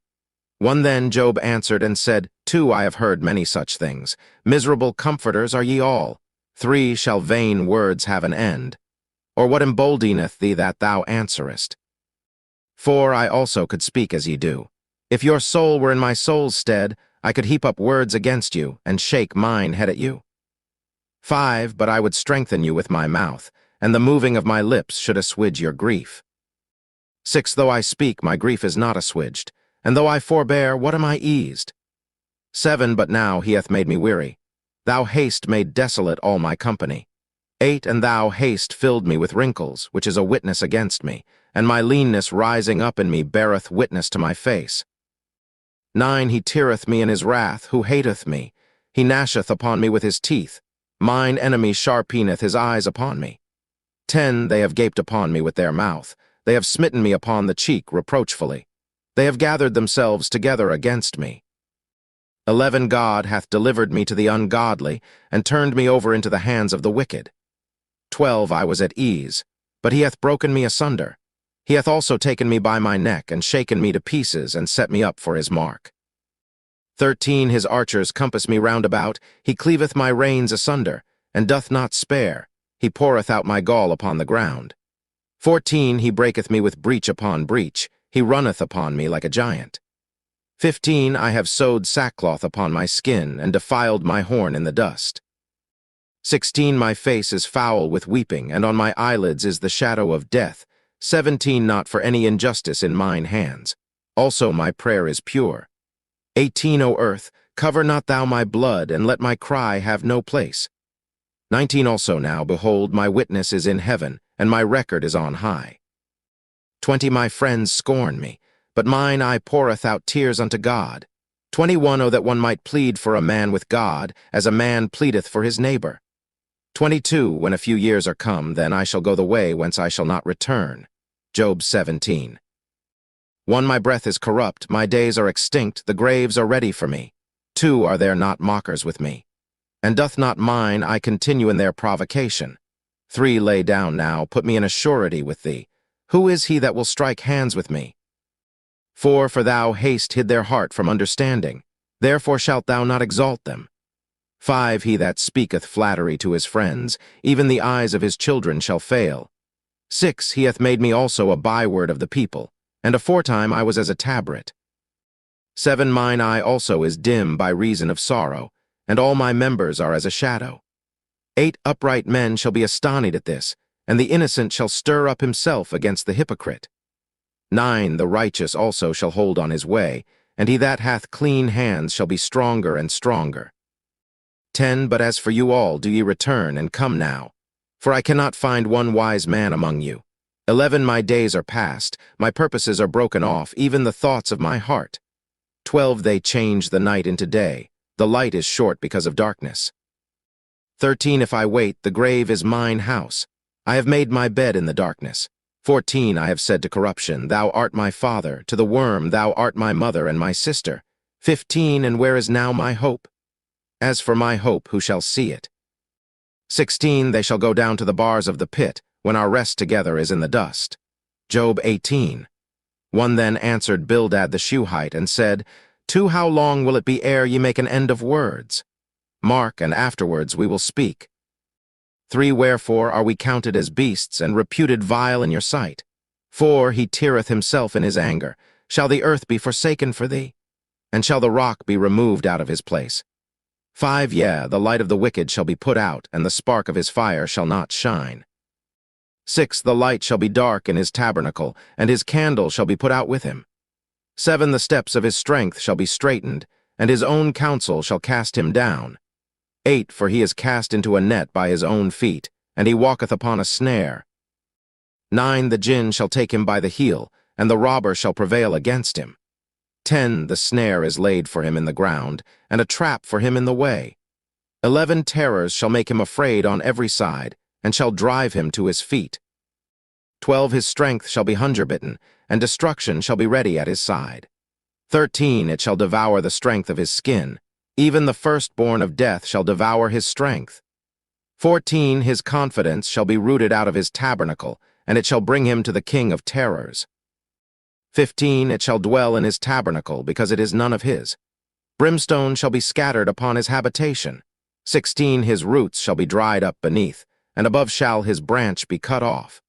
1 Then Job answered and said, 2, I have heard many such things. Miserable comforters are ye all. 3, shall vain words have an end? Or what emboldeneth thee that thou answerest? 4, I also could speak as ye do. If your soul were in my soul's stead, I could heap up words against you, and shake mine head at you. 5, but I would strengthen you with my mouth, and the moving of my lips should assuage your grief. 6, though I speak, my grief is not assuaged, and though I forbear, what am I eased? 7, but now he hath made me weary. Thou hast made desolate all my company. 8 And thou haste filled me with wrinkles, which is a witness against me, and my leanness rising up in me beareth witness to my face. 9 He teareth me in his wrath, who hateth me. He gnasheth upon me with his teeth. Mine enemy sharpeneth his eyes upon me. 10 They have gaped upon me with their mouth. They have smitten me upon the cheek reproachfully. They have gathered themselves together against me. 11 God hath delivered me to the ungodly, and turned me over into the hands of the wicked. 12 I was at ease, but he hath broken me asunder. He hath also taken me by my neck, and shaken me to pieces, and set me up for his mark. 13 His archers compass me round about. He cleaveth my reins asunder, and doth not spare. He poureth out my gall upon the ground. 14 He breaketh me with breach upon breach. He runneth upon me like a giant. 15 I have sewed sackcloth upon my skin, and defiled my horn in the dust. 16 My face is foul with weeping, and on my eyelids is the shadow of death. 17 Not for any injustice in mine hands. Also my prayer is pure. 18 O earth, cover not thou my blood, and let my cry have no place. 19 Also now, behold, my witness is in heaven, and my record is on high. 20 My friends scorn me, but mine eye poureth out tears unto God. 21 Oh, that one might plead for a man with God, as a man pleadeth for his neighbor. 22 When a few years are come, then I shall go the way whence I shall not return. Job 17. 1 My breath is corrupt, my days are extinct, the graves are ready for me. 2 Are there not mockers with me? And doth not mine eye continue in their provocation? 3 Lay down now, put me in a surety with thee. Who is he that will strike hands with me? 4 For thou hast hid their heart from understanding, therefore shalt thou not exalt them. 5 He that speaketh flattery to his friends, even the eyes of his children shall fail. 6 He hath made me also a byword of the people, and aforetime I was as a tabret. 7 Mine eye also is dim by reason of sorrow, and all my members are as a shadow. 8 Upright men shall be astonied at this, and the innocent shall stir up himself against the hypocrite. 9 The righteous also shall hold on his way, and he that hath clean hands shall be stronger and stronger. 10 But as for you all, do ye return, and come now. For I cannot find one wise man among you. 11 My days are past, my purposes are broken off, even the thoughts of my heart. 12 They change the night into day, the light is short because of darkness. 13 If I wait, the grave is mine house. I have made my bed in the darkness. 14 I have said to corruption, thou art my father, to the worm, thou art my mother and my sister. 15 And where is now my hope? As for my hope, who shall see it? 16 They shall go down to the bars of the pit, when our rest together is in the dust. Job 18. 1 Then answered Bildad the Shuhite, and said, 2 How long will it be ere ye make an end of words? Mark, and afterwards we will speak. 3 Wherefore are we counted as beasts, and reputed vile in your sight? 4 He teareth himself in his anger. Shall the earth be forsaken for thee? And shall the rock be removed out of his place? 5 Yea, the light of the wicked shall be put out, and the spark of his fire shall not shine. 6 The light shall be dark in his tabernacle, and his candle shall be put out with him. 7 The steps of his strength shall be straitened, and his own counsel shall cast him down. 8 For he is cast into a net by his own feet, and he walketh upon a snare. 9 The jinn shall take him by the heel, and the robber shall prevail against him. 10 The snare is laid for him in the ground, and a trap for him in the way. 11 Terrors shall make him afraid on every side, and shall drive him to his feet. 12 His strength shall be hunger-bitten, and destruction shall be ready at his side. 13 It shall devour the strength of his skin. Even the firstborn of death shall devour his strength. 14 His confidence shall be rooted out of his tabernacle, and it shall bring him to the king of terrors. 15 It shall dwell in his tabernacle, because it is none of his. Brimstone shall be scattered upon his habitation. 16 His roots shall be dried up beneath, and above shall his branch be cut off.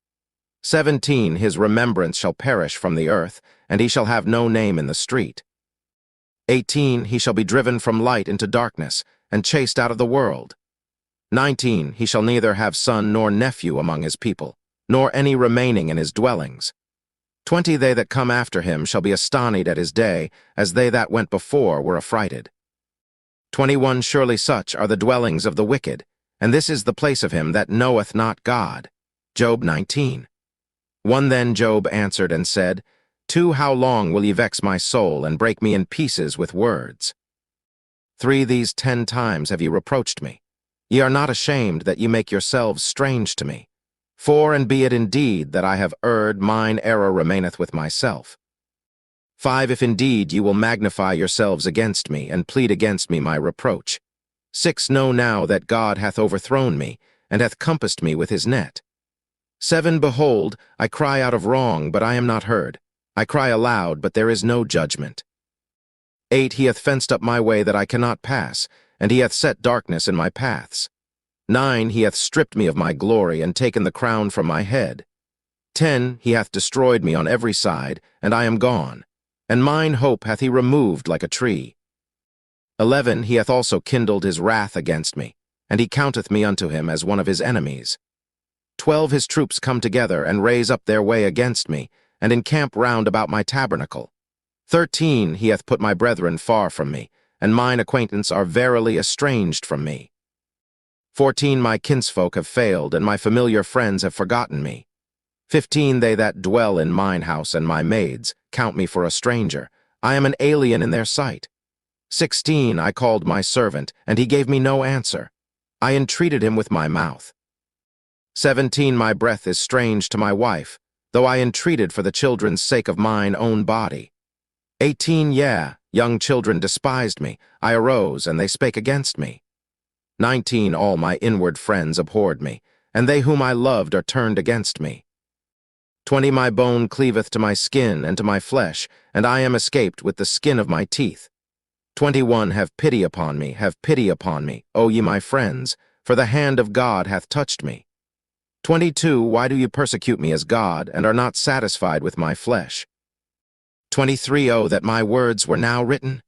17 His remembrance shall perish from the earth, and he shall have no name in the street. 18 He shall be driven from light into darkness, and chased out of the world. 19 He shall neither have son nor nephew among his people, nor any remaining in his dwellings. 20 They that come after him shall be astonied at his day, as they that went before were affrighted. 21 Surely such are the dwellings of the wicked, and this is the place of him that knoweth not God. Job 19. 1 Then Job answered and said, 2 How long will ye vex my soul, and break me in pieces with words? 3 These 10 times have ye reproached me. Ye are not ashamed that ye make yourselves strange to me. 4 And be it indeed that I have erred, mine error remaineth with myself. 5 If indeed ye will magnify yourselves against me, and plead against me my reproach. 6 Know now that God hath overthrown me, and hath compassed me with his net. 7 Behold, I cry out of wrong, but I am not heard. I cry aloud, but there is no judgment. 8 He hath fenced up my way that I cannot pass, and he hath set darkness in my paths. 9 He hath stripped me of my glory, and taken the crown from my head. 10 He hath destroyed me on every side, and I am gone, and mine hope hath he removed like a tree. 11 He hath also kindled his wrath against me, and he counteth me unto him as one of his enemies. 12 His troops come together, and raise up their way against me, and encamp round about my tabernacle. 13 He hath put my brethren far from me, and mine acquaintance are verily estranged from me. 14 My kinsfolk have failed, and my familiar friends have forgotten me. 15 They that dwell in mine house and my maids count me for a stranger. I am an alien in their sight. 16 I called my servant, and he gave me no answer. I entreated him with my mouth. 17 My breath is strange to my wife, though I entreated for the children's sake of mine own body. 18 Young children despised me. I arose, and they spake against me. 19 All my inward friends abhorred me, and they whom I loved are turned against me. 20 My bone cleaveth to my skin and to my flesh, and I am escaped with the skin of my teeth. 21 Have pity upon me, O ye my friends, for the hand of God hath touched me. 22 Why do you persecute me as God, and are not satisfied with my flesh? 23 Oh, that my words were now written!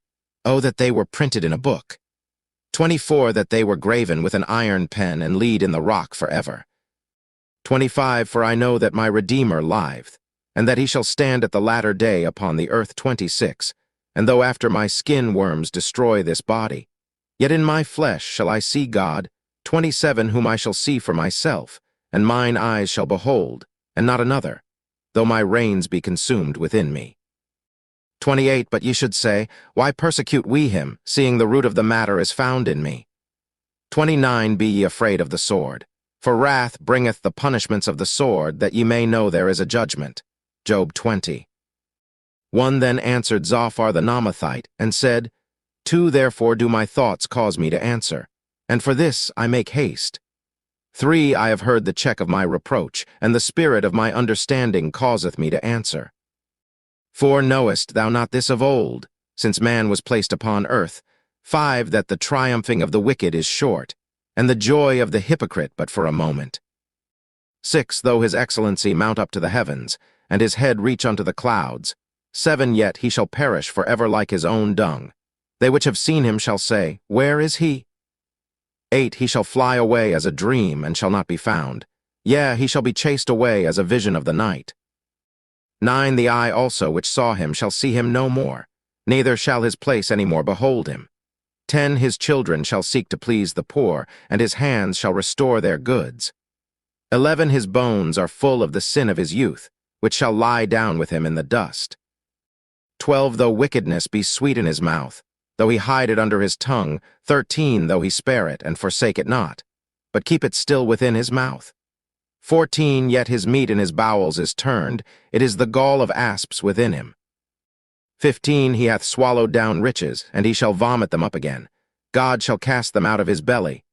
Oh, that they were printed in a book! 24 That they were graven with an iron pen, and lead in the rock forever. 25 For I know that my Redeemer liveth, and that he shall stand at the latter day upon the earth. 26 And though after my skin worms destroy this body, yet in my flesh shall I see God. 27 Whom I shall see for myself, and mine eyes shall behold, and not another, though my reins be consumed within me. 28 But ye should say, Why persecute we him, seeing the root of the matter is found in me? 29 Be ye afraid of the sword, for wrath bringeth the punishments of the sword, that ye may know there is a judgment. Job 20. 1 Then answered Zophar the Naamathite, and said, 2 Therefore do my thoughts cause me to answer, and for this I make haste. 3 I have heard the check of my reproach, and the spirit of my understanding causeth me to answer. 4 Knowest thou not this of old, since man was placed upon earth? 5 That the triumphing of the wicked is short, and the joy of the hypocrite but for a moment. 6 Though his excellency mount up to the heavens, and his head reach unto the clouds, 7 Yet he shall perish forever like his own dung. They which have seen him shall say, Where is he? 8 He shall fly away as a dream, and shall not be found. Yea, he shall be chased away as a vision of the night. 9 The eye also which saw him shall see him no more, neither shall his place any more behold him. 10 His children shall seek to please the poor, and his hands shall restore their goods. 11 His bones are full of the sin of his youth, which shall lie down with him in the dust. 12 Though wickedness be sweet in his mouth, though he hide it under his tongue, 13 Though he spare it, and forsake it not, but keep it still within his mouth. 14 Yet his meat in his bowels is turned, it is the gall of asps within him. 15 He hath swallowed down riches, and he shall vomit them up again. God shall cast them out of his belly.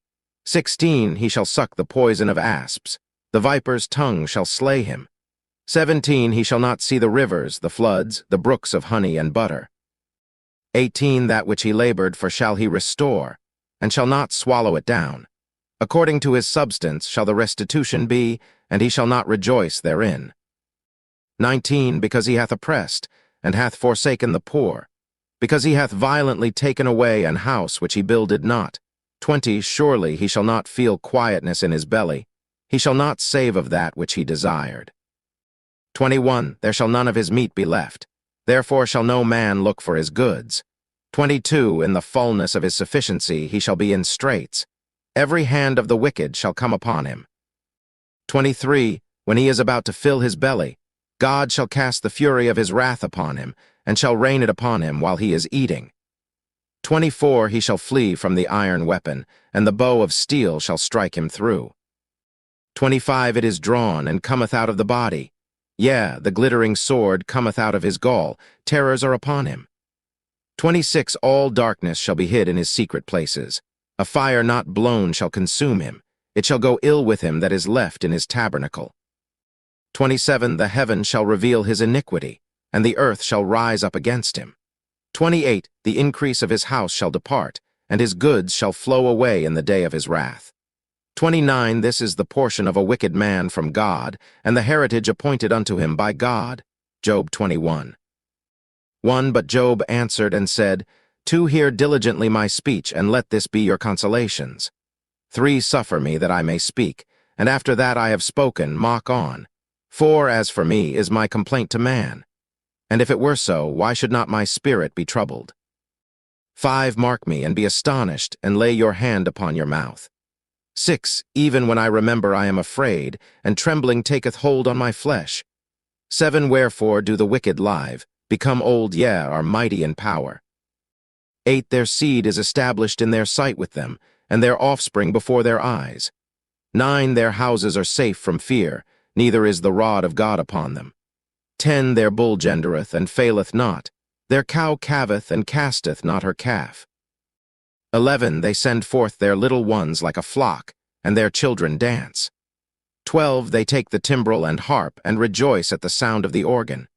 16 He shall suck the poison of asps, the viper's tongue shall slay him. 17 He shall not see the rivers, the floods, the brooks of honey and butter. 18 That which he labored for shall he restore, and shall not swallow it down. According to his substance shall the restitution be, and he shall not rejoice therein. 19 Because he hath oppressed, and hath forsaken the poor, because he hath violently taken away an house which he builded not. 20 Surely he shall not feel quietness in his belly, he shall not save of that which he desired. 21 There shall none of his meat be left, therefore shall no man look for his goods. 22 In the fullness of his sufficiency he shall be in straits. Every hand of the wicked shall come upon him. 23. When he is about to fill his belly, God shall cast the fury of his wrath upon him, and shall rain it upon him while he is eating. 24. He shall flee from the iron weapon, and the bow of steel shall strike him through. 25. It is drawn, and cometh out of the body. Yea, the glittering sword cometh out of his gall, terrors are upon him. 26. All darkness shall be hid in his secret places. A fire not blown shall consume him. It shall go ill with him that is left in his tabernacle. 27. The heaven shall reveal his iniquity, and the earth shall rise up against him. 28. The increase of his house shall depart, and his goods shall flow away in the day of his wrath. 29. This is the portion of a wicked man from God, and the heritage appointed unto him by God. Job 21. 1. But Job answered and said, 2. Hear diligently my speech, and let this be your consolations. 3. Suffer me that I may speak, and after that I have spoken, mock on. 4. As for me, is my complaint to man? And if it were so, why should not my spirit be troubled? 5. Mark me, and be astonished, and lay your hand upon your mouth. 6. Even when I remember I am afraid, and trembling taketh hold on my flesh. 7. Wherefore do the wicked live, become old, yea, are mighty in power. 8. Their seed is established in their sight with them, and their offspring before their eyes. 9. Their houses are safe from fear, neither is the rod of God upon them. 10. Their bull gendereth, and faileth not. Their cow calveth, and casteth not her calf. 11. They send forth their little ones like a flock, and their children dance. 12. They take the timbrel and harp, and rejoice at the sound of the organ.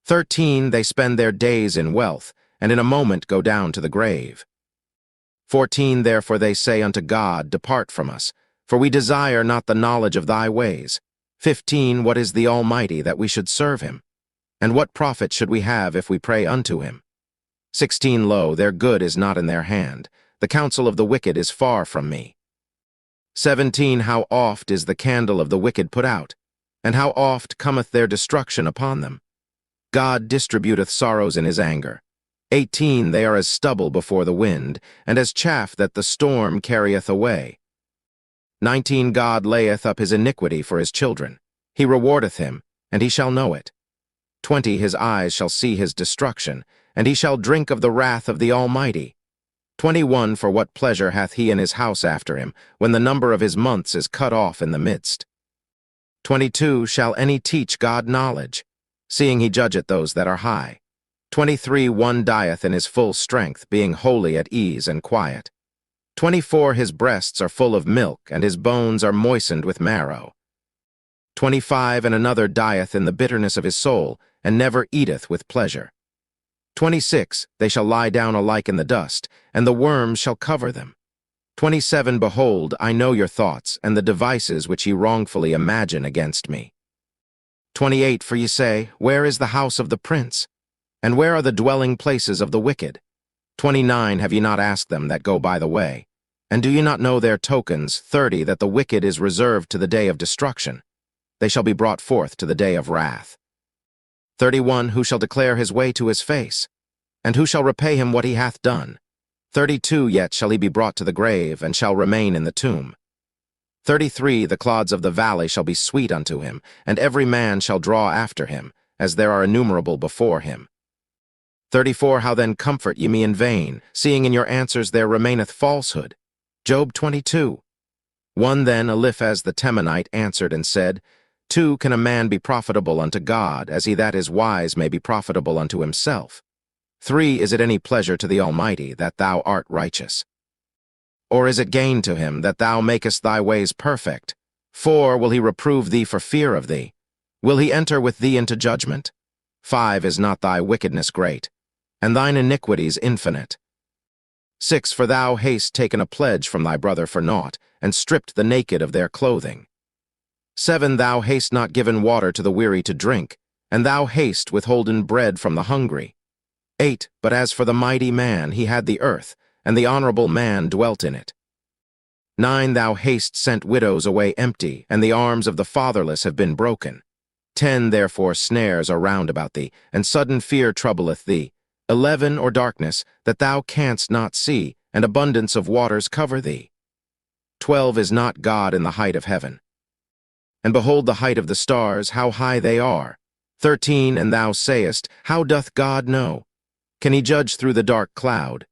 13. They spend their days in wealth, and in a moment go down to the grave. 14. Therefore they say unto God, Depart from us, for we desire not the knowledge of thy ways. 15. What is the Almighty, that we should serve him? And what profit should we have if we pray unto him? 16. Lo, their good is not in their hand. The counsel of the wicked is far from me. 17. How oft is the candle of the wicked put out, and how oft cometh their destruction upon them? God distributeth sorrows in his anger. 18. They are as stubble before the wind, and as chaff that the storm carrieth away. 19. God layeth up his iniquity for his children. He rewardeth him, and he shall know it. 20. His eyes shall see his destruction, and he shall drink of the wrath of the Almighty. 21. For what pleasure hath he in his house after him, when the number of his months is cut off in the midst? 22. Shall any teach God knowledge, seeing he judgeth those that are high? 23. One dieth in his full strength, being wholly at ease and quiet. 24. His breasts are full of milk, and his bones are moistened with marrow. 25. And another dieth in the bitterness of his soul, and never eateth with pleasure. 26. They shall lie down alike in the dust, and the worms shall cover them. 27. Behold, I know your thoughts, and the devices which ye wrongfully imagine against me. 28. For ye say, Where is the house of the prince? And where are the dwelling places of the wicked? 29. Have ye not asked them that go by the way? And do ye not know their tokens? 30. That the wicked is reserved to the day of destruction. They shall be brought forth to the day of wrath. 31. Who shall declare his way to his face? And who shall repay him what he hath done? 32. Yet shall he be brought to the grave, and shall remain in the tomb. 33. The clods of the valley shall be sweet unto him, and every man shall draw after him, as there are innumerable before him. 34. How then comfort ye me in vain, seeing in your answers there remaineth falsehood? Job 22. 1. Then Eliphaz the Temanite answered and said, 2. Can a man be profitable unto God, as he that is wise may be profitable unto himself? 3. Is it any pleasure to the Almighty that thou art righteous? Or is it gain to him that thou makest thy ways perfect? 4. Will he reprove thee for fear of thee? Will he enter with thee into judgment? 5. Is not thy wickedness great, and thine iniquities infinite? 6. For thou hast taken a pledge from thy brother for naught, and stripped the naked of their clothing. 7. Thou hast not given water to the weary to drink, and thou hast withholden bread from the hungry. 8. But as for the mighty man, he had the earth, and the honorable man dwelt in it. 9. Thou hast sent widows away empty, and the arms of the fatherless have been broken. 10. Therefore snares are round about thee, and sudden fear troubleth thee. 11. Or darkness, that thou canst not see, and abundance of waters cover thee. 12 is not God in the height of heaven. And behold the height of the stars, how high they are. 13 And thou sayest, how doth God know? Can he judge through the dark cloud?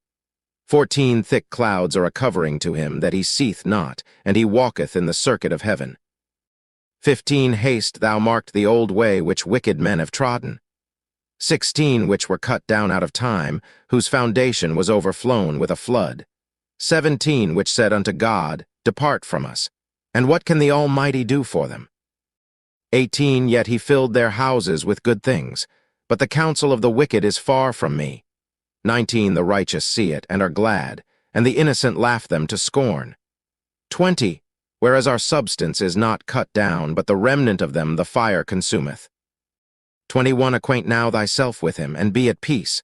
14 Thick clouds are a covering to him, that he seeth not, and he walketh in the circuit of heaven. 15 Haste, thou marked the old way which wicked men have trodden. 16 Which were cut down out of time, whose foundation was overflown with a flood. 17 Which said unto God, Depart from us. And what can the Almighty do for them? 18 Yet he filled their houses with good things, but the counsel of the wicked is far from me. 19 The righteous see it, and are glad, and the innocent laugh them to scorn. 20 Whereas our substance is not cut down, but the remnant of them the fire consumeth. 21 Acquaint now thyself with him, and be at peace.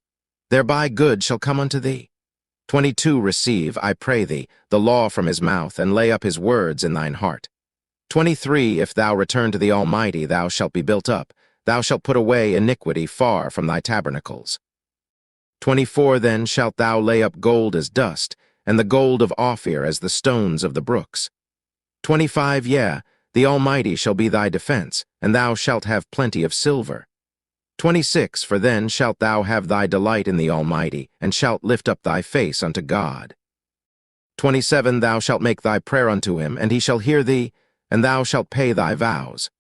Thereby good shall come unto thee. 22 Receive, I pray thee, the law from his mouth, and lay up his words in thine heart. 23 If thou return to the Almighty, thou shalt be built up. Thou shalt put away iniquity far from thy tabernacles. 24 Then shalt thou lay up gold as dust, and the gold of Ophir as the stones of the brooks. 25 Yea, the Almighty shall be thy defense, and thou shalt have plenty of silver. 26 For then shalt thou have thy delight in the Almighty, and shalt lift up thy face unto God. 27 Thou shalt make thy prayer unto him, and he shall hear thee, and thou shalt pay thy vows.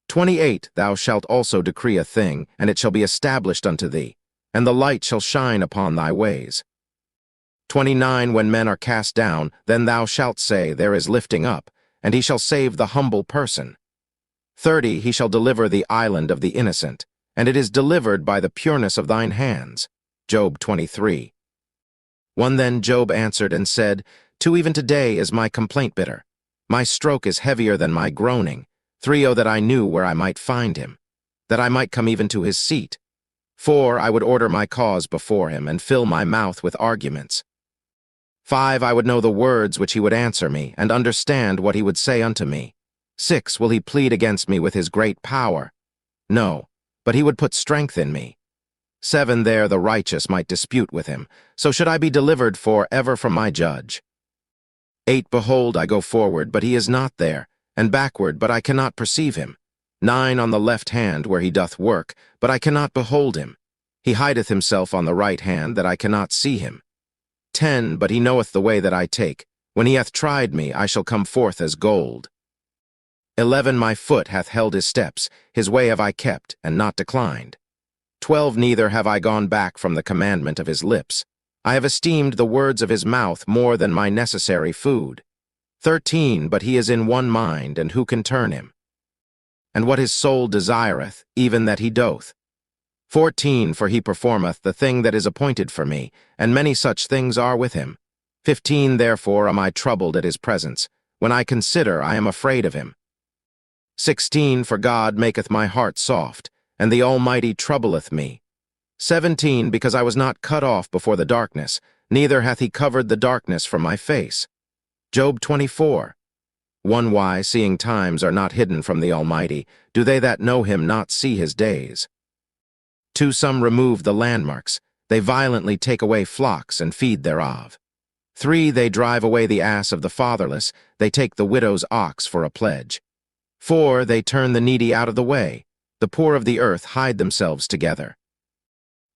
28 Thou shalt also decree a thing, and it shall be established unto thee, and the light shall shine upon thy ways. 29 When men are cast down, then thou shalt say, There is lifting up, and he shall save the humble person. 30 He shall deliver the island of the innocent, and it is delivered by the pureness of thine hands. Job 23. 1 Then Job answered and said, Even today is my complaint bitter. My stroke is heavier than my groaning. 3 Oh, that I knew where I might find him, that I might come even to his seat. 4 I would order my cause before him, and fill my mouth with arguments. 5 I would know the words which he would answer me, and understand what he would say unto me. 6 Will he plead against me with his great power? No, but he would put strength in me. 7 There the righteous might dispute with him, so should I be delivered for ever from my judge. 8 Behold, I go forward, but he is not there, and backward, but I cannot perceive him. 9 On the left hand, where he doth work, but I cannot behold him. He hideth himself on the right hand, that I cannot see him. 10 But he knoweth the way that I take. When he hath tried me, I shall come forth as gold. 11 My foot hath held his steps, his way have I kept, and not declined. 12 Neither have I gone back from the commandment of his lips. I have esteemed the words of his mouth more than my necessary food. 13 But he is in one mind, and who can turn him? And what his soul desireth, even that he doth. 14 For he performeth the thing that is appointed for me, and many such things are with him. 15 Therefore am I troubled at his presence. When I consider, I am afraid of him. 16 For God maketh my heart soft, and the Almighty troubleth me. 17 Because I was not cut off before the darkness, neither hath he covered the darkness from my face. Job 24. 1 Why, seeing times are not hidden from the Almighty, do they that know him not see his days? 2 Some remove the landmarks, they violently take away flocks and feed thereof. 3 They drive away the ass of the fatherless, they take the widow's ox for a pledge. 4 They turn the needy out of the way, the poor of the earth hide themselves together.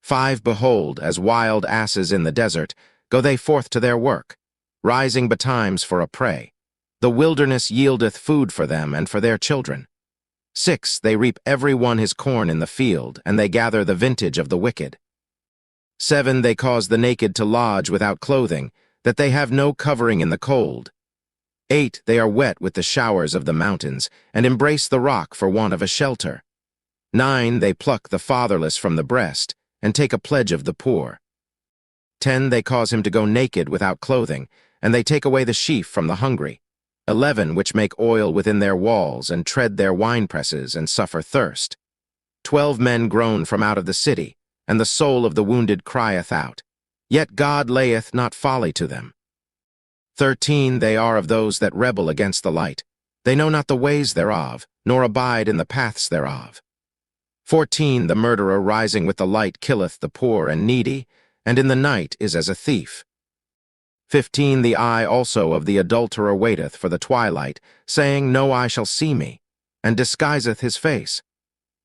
5 Behold, as wild asses in the desert, go they forth to their work, rising betimes for a prey. The wilderness yieldeth food for them and for their children. 6 They reap every one his corn in the field, and they gather the vintage of the wicked. 7 They cause the naked to lodge without clothing, that they have no covering in the cold. 8 They are wet with the showers of the mountains, and embrace the rock for want of a shelter. 9 They pluck the fatherless from the breast, and take a pledge of the poor. 10 They cause him to go naked without clothing, and they take away the sheaf from the hungry. 11 Which make oil within their walls, and tread their winepresses, and suffer thirst. 12 Men groan from out of the city, and the soul of the wounded crieth out. Yet God layeth not folly to them. 13 They are of those that rebel against the light. They know not the ways thereof, nor abide in the paths thereof. 14 The murderer rising with the light killeth the poor and needy, and in the night is as a thief. 15 The eye also of the adulterer waiteth for the twilight, saying, No eye shall see me, and disguiseth his face.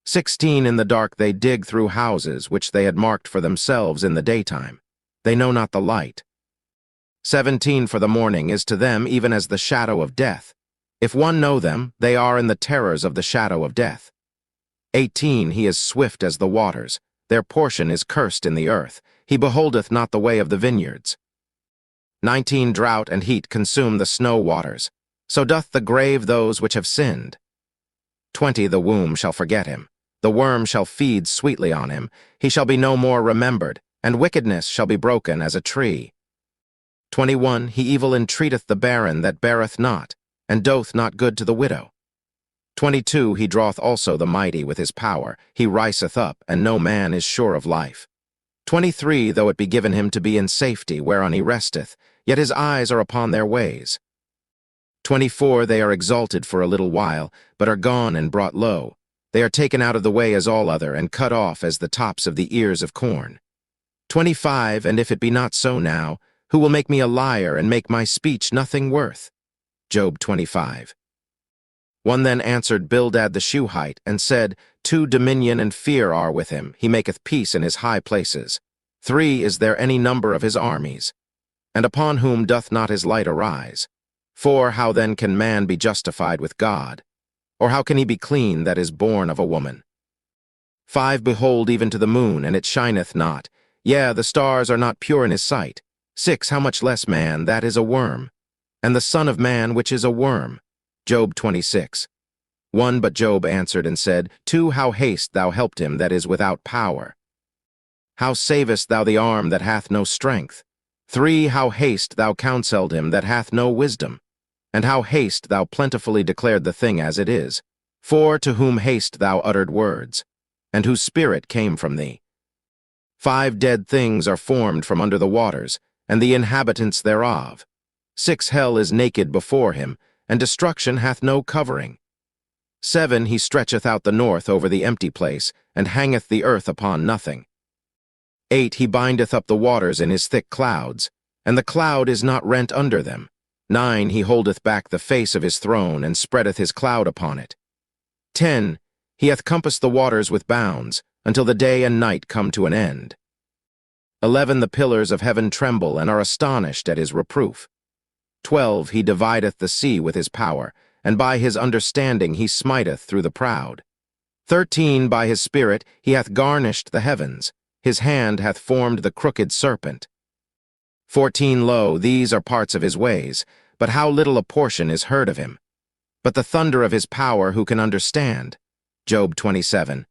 16 In the dark they dig through houses which they had marked for themselves in the daytime. They know not the light. 17 For the morning is to them even as the shadow of death. If one know them, they are in the terrors of the shadow of death. 18 He is swift as the waters. Their portion is cursed in the earth. He beholdeth not the way of the vineyards. 19 Drought and heat consume the snow waters. So doth the grave those which have sinned. 20 The womb shall forget him. The worm shall feed sweetly on him. He shall be no more remembered, and wickedness shall be broken as a tree. 21 He evil entreateth the barren that beareth not, and doth not good to the widow. 22 He draweth also the mighty with his power. He riseth up, and no man is sure of life. 23 Though it be given him to be in safety whereon he resteth, yet his eyes are upon their ways. 24 They are exalted for a little while, but are gone and brought low. They are taken out of the way as all other, and cut off as the tops of the ears of corn. 25 And if it be not so now, who will make me a liar and make my speech nothing worth? Job 25. One then answered Bildad the Shuhite, and said, 2 Dominion and fear are with him. He maketh peace in his high places. 3 Is there any number of his armies? And upon whom doth not his light arise? 4 How then can man be justified with God? Or how can he be clean that is born of a woman? 5 Behold even to the moon, and it shineth not. Yea, the stars are not pure in his sight. 6 How much less man, that is a worm? And the son of man, which is a worm? Job 26. 1 But Job answered and said, 2 How hast thou helped him that is without power? How savest thou the arm that hath no strength? 3 How hast thou counselled him that hath no wisdom? And how hast thou plentifully declared the thing as it is? 4 To whom hast thou uttered words? And whose spirit came from thee? 5 Dead things are formed from under the waters, and the inhabitants thereof. 6 Hell is naked before him, and destruction hath no covering. 7 He stretcheth out the north over the empty place, and hangeth the earth upon nothing. 8 He bindeth up the waters in his thick clouds, and the cloud is not rent under them. 9 He holdeth back the face of his throne, and spreadeth his cloud upon it. 10 He hath compassed the waters with bounds, until the day and night come to an end. 11 The pillars of heaven tremble, and are astonished at his reproof. 12 He divideth the sea with his power, and by his understanding he smiteth through the proud. 13 By his spirit he hath garnished the heavens. His hand hath formed the crooked serpent. 14 Lo, these are parts of his ways, but how little a portion is heard of him. But the thunder of his power who can understand? Job 27.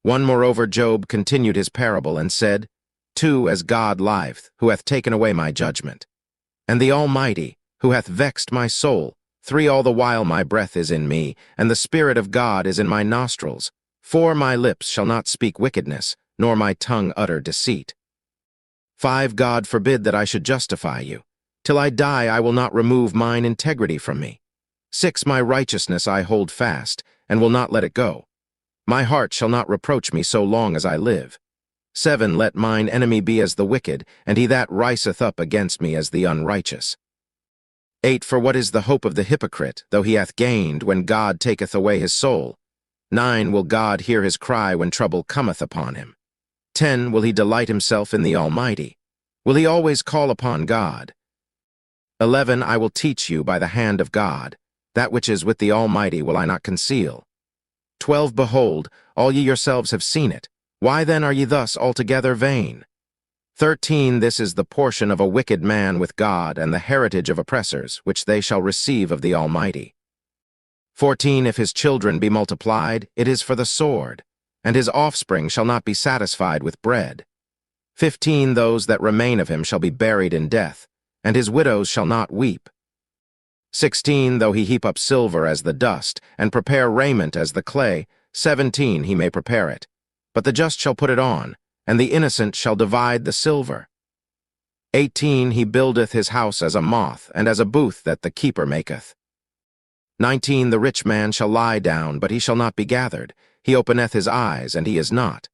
1 Moreover Job continued his parable, and said, 2 As God liveth, who hath taken away my judgment, and the Almighty, who hath vexed my soul. 3 All the while my breath is in me, and the Spirit of God is in my nostrils. 4 My lips shall not speak wickedness, nor my tongue utter deceit. 5 God forbid that I should justify you. Till I die I will not remove mine integrity from me. 6 My righteousness I hold fast, and will not let it go. My heart shall not reproach me so long as I live. 7 Let mine enemy be as the wicked, and he that riseth up against me as the unrighteous. 8 For what is the hope of the hypocrite, though he hath gained, when God taketh away his soul? 9 Will God hear his cry when trouble cometh upon him? 10 Will he delight himself in the Almighty? Will he always call upon God? 11 I will teach you by the hand of God. That which is with the Almighty will I not conceal. 12 Behold, all ye yourselves have seen it. Why then are ye thus altogether vain? 13 This is the portion of a wicked man with God, and the heritage of oppressors, which they shall receive of the Almighty. 14 If his children be multiplied, it is for the sword, and his offspring shall not be satisfied with bread. 15 Those that remain of him shall be buried in death, and his widows shall not weep. 16 Though he heap up silver as the dust, and prepare raiment as the clay, 17 He may prepare it. But the just shall put it on, and the innocent shall divide the silver. 18 He buildeth his house as a moth, and as a booth that the keeper maketh. 19 The rich man shall lie down, but he shall not be gathered. He openeth his eyes, and he is not.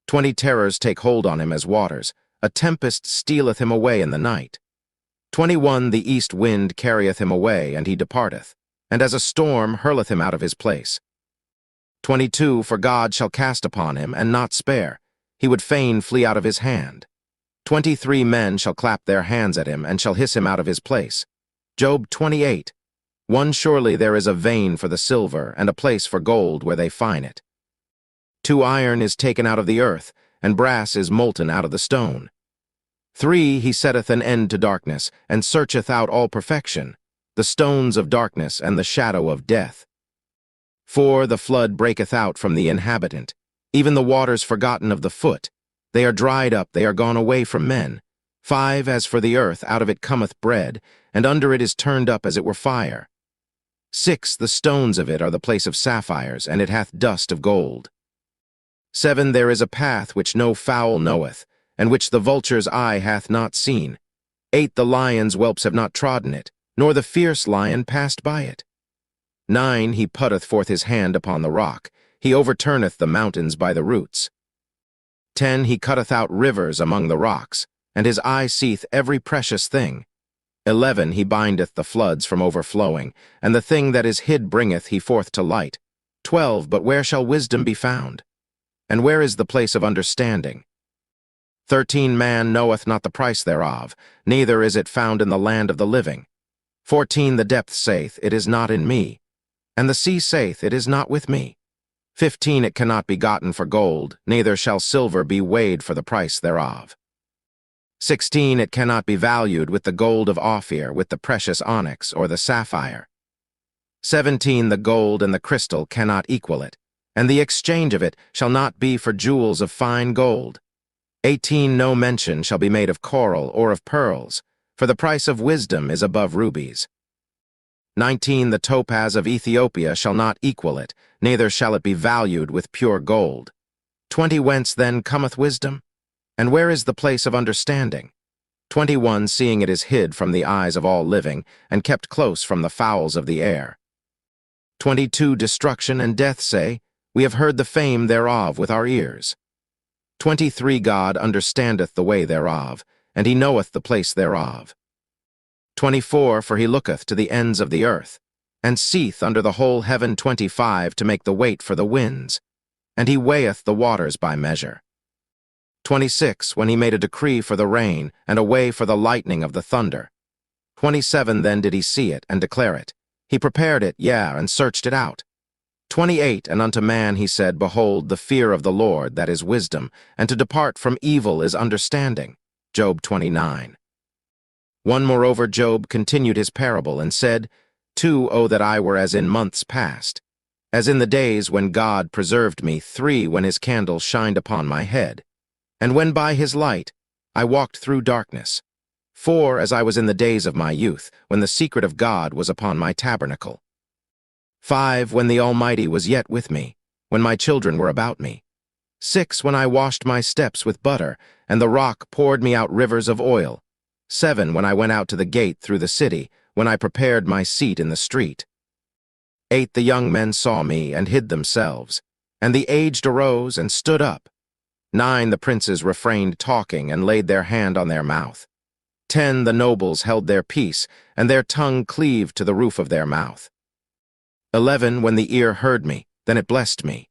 20 Terrors take hold on him as waters. A tempest stealeth him away in the night. 21 The east wind carrieth him away, and he departeth, and as a storm hurleth him out of his place. 22 For God shall cast upon him, and not spare. He would fain flee out of his hand. 23 Men shall clap their hands at him, and shall hiss him out of his place. Job 28 1 Surely there is a vein for the silver, and a place for gold where they fine it. 2 Iron is taken out of the earth, and brass is molten out of the stone. 3 He setteth an end to darkness, and searcheth out all perfection, the stones of darkness and the shadow of death. 4 The flood breaketh out from the inhabitant, even the waters forgotten of the foot. They are dried up, they are gone away from men. 5 As for the earth, out of it cometh bread, and under it is turned up as it were fire. 6 The stones of it are the place of sapphires, and it hath dust of gold. 7 There is a path which no fowl knoweth, and which the vulture's eye hath not seen. 8 The lion's whelps have not trodden it, nor the fierce lion passed by it. 9 He putteth forth his hand upon the rock, he overturneth the mountains by the roots. 10 He cutteth out rivers among the rocks, and his eye seeth every precious thing. 11 He bindeth the floods from overflowing, and the thing that is hid bringeth he forth to light. 12 But where shall wisdom be found? And where is the place of understanding? 13 Man knoweth not the price thereof, neither is it found in the land of the living. 14 The depth saith, It is not in me, and the sea saith, It is not with me. 15 It cannot be gotten for gold, neither shall silver be weighed for the price thereof. 16 It cannot be valued with the gold of Ophir, with the precious onyx or the sapphire. 17 The gold and the crystal cannot equal it, and the exchange of it shall not be for jewels of fine gold. 18 No mention shall be made of coral or of pearls, for the price of wisdom is above rubies. 19 The topaz of Ethiopia shall not equal it, neither shall it be valued with pure gold. 20 Whence then cometh wisdom? And where is the place of understanding? 21 Seeing it is hid from the eyes of all living, and kept close from the fowls of the air. 22 Destruction and death say, We have heard the fame thereof with our ears. 23 God understandeth the way thereof, and he knoweth the place thereof. 24 For he looketh to the ends of the earth, and seeth under the whole heaven. 25 To make the weight for the winds, and he weigheth the waters by measure. 26 When he made a decree for the rain, and a way for the lightning of the thunder. 27 Then did he see it, and declare it. He prepared it, yea, and searched it out. 28 And unto man he said, Behold, the fear of the Lord, that is wisdom, and to depart from evil is understanding. Job 29 1 Moreover Job continued his parable, and said, 2 Oh, that I were as in months past, as in the days when God preserved me. 3 When his candle shined upon my head, and when by his light I walked through darkness. 4 As I was in the days of my youth, when the secret of God was upon my tabernacle. 5 When the Almighty was yet with me, when my children were about me. 6 When I washed my steps with butter, and the rock poured me out rivers of oil. 7 When I went out to the gate through the city, when I prepared my seat in the street. 8 The young men saw me, and hid themselves, and the aged arose and stood up. 9 The princes refrained talking, and laid their hand on their mouth. 10 The nobles held their peace, and their tongue cleaved to the roof of their mouth. 11 When the ear heard me, then it blessed me.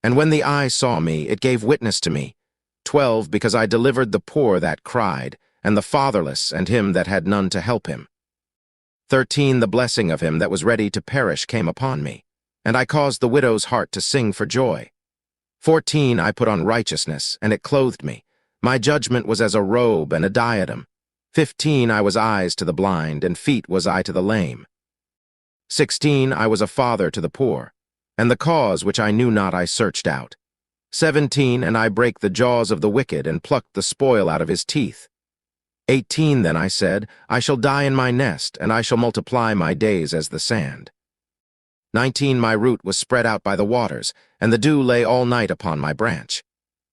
And when the eye saw me, it gave witness to me. 12 Because I delivered the poor that cried, and the fatherless, and him that had none to help him. 13 The blessing of him that was ready to perish came upon me, and I caused the widow's heart to sing for joy. 14 I put on righteousness, and it clothed me. My judgment was as a robe and a diadem. 15 I was eyes to the blind, and feet was I to the lame. 16 I was a father to the poor, and the cause which I knew not I searched out. 17 And I brake the jaws of the wicked, and plucked the spoil out of his teeth. 18 Then I said, I shall die in my nest, and I shall multiply my days as the sand. 19 My root was spread out by the waters, and the dew lay all night upon my branch.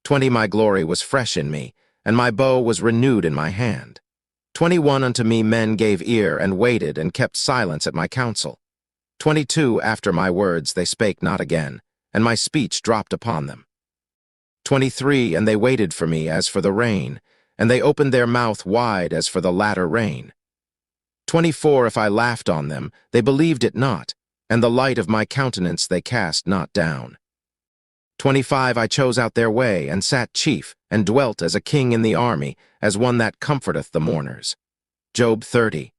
20 My glory was fresh in me, and my bow was renewed in my hand. 21 Unto me men gave ear, and waited, and kept silence at my counsel. 22 After my words they spake not again, and my speech dropped upon them. 23 And they waited for me as for the rain, and they opened their mouth wide as for the latter rain. 24 If I laughed on them, they believed it not, and the light of my countenance they cast not down. 25 I chose out their way, and sat chief, and dwelt as a king in the army, as one that comforteth the mourners. Job 30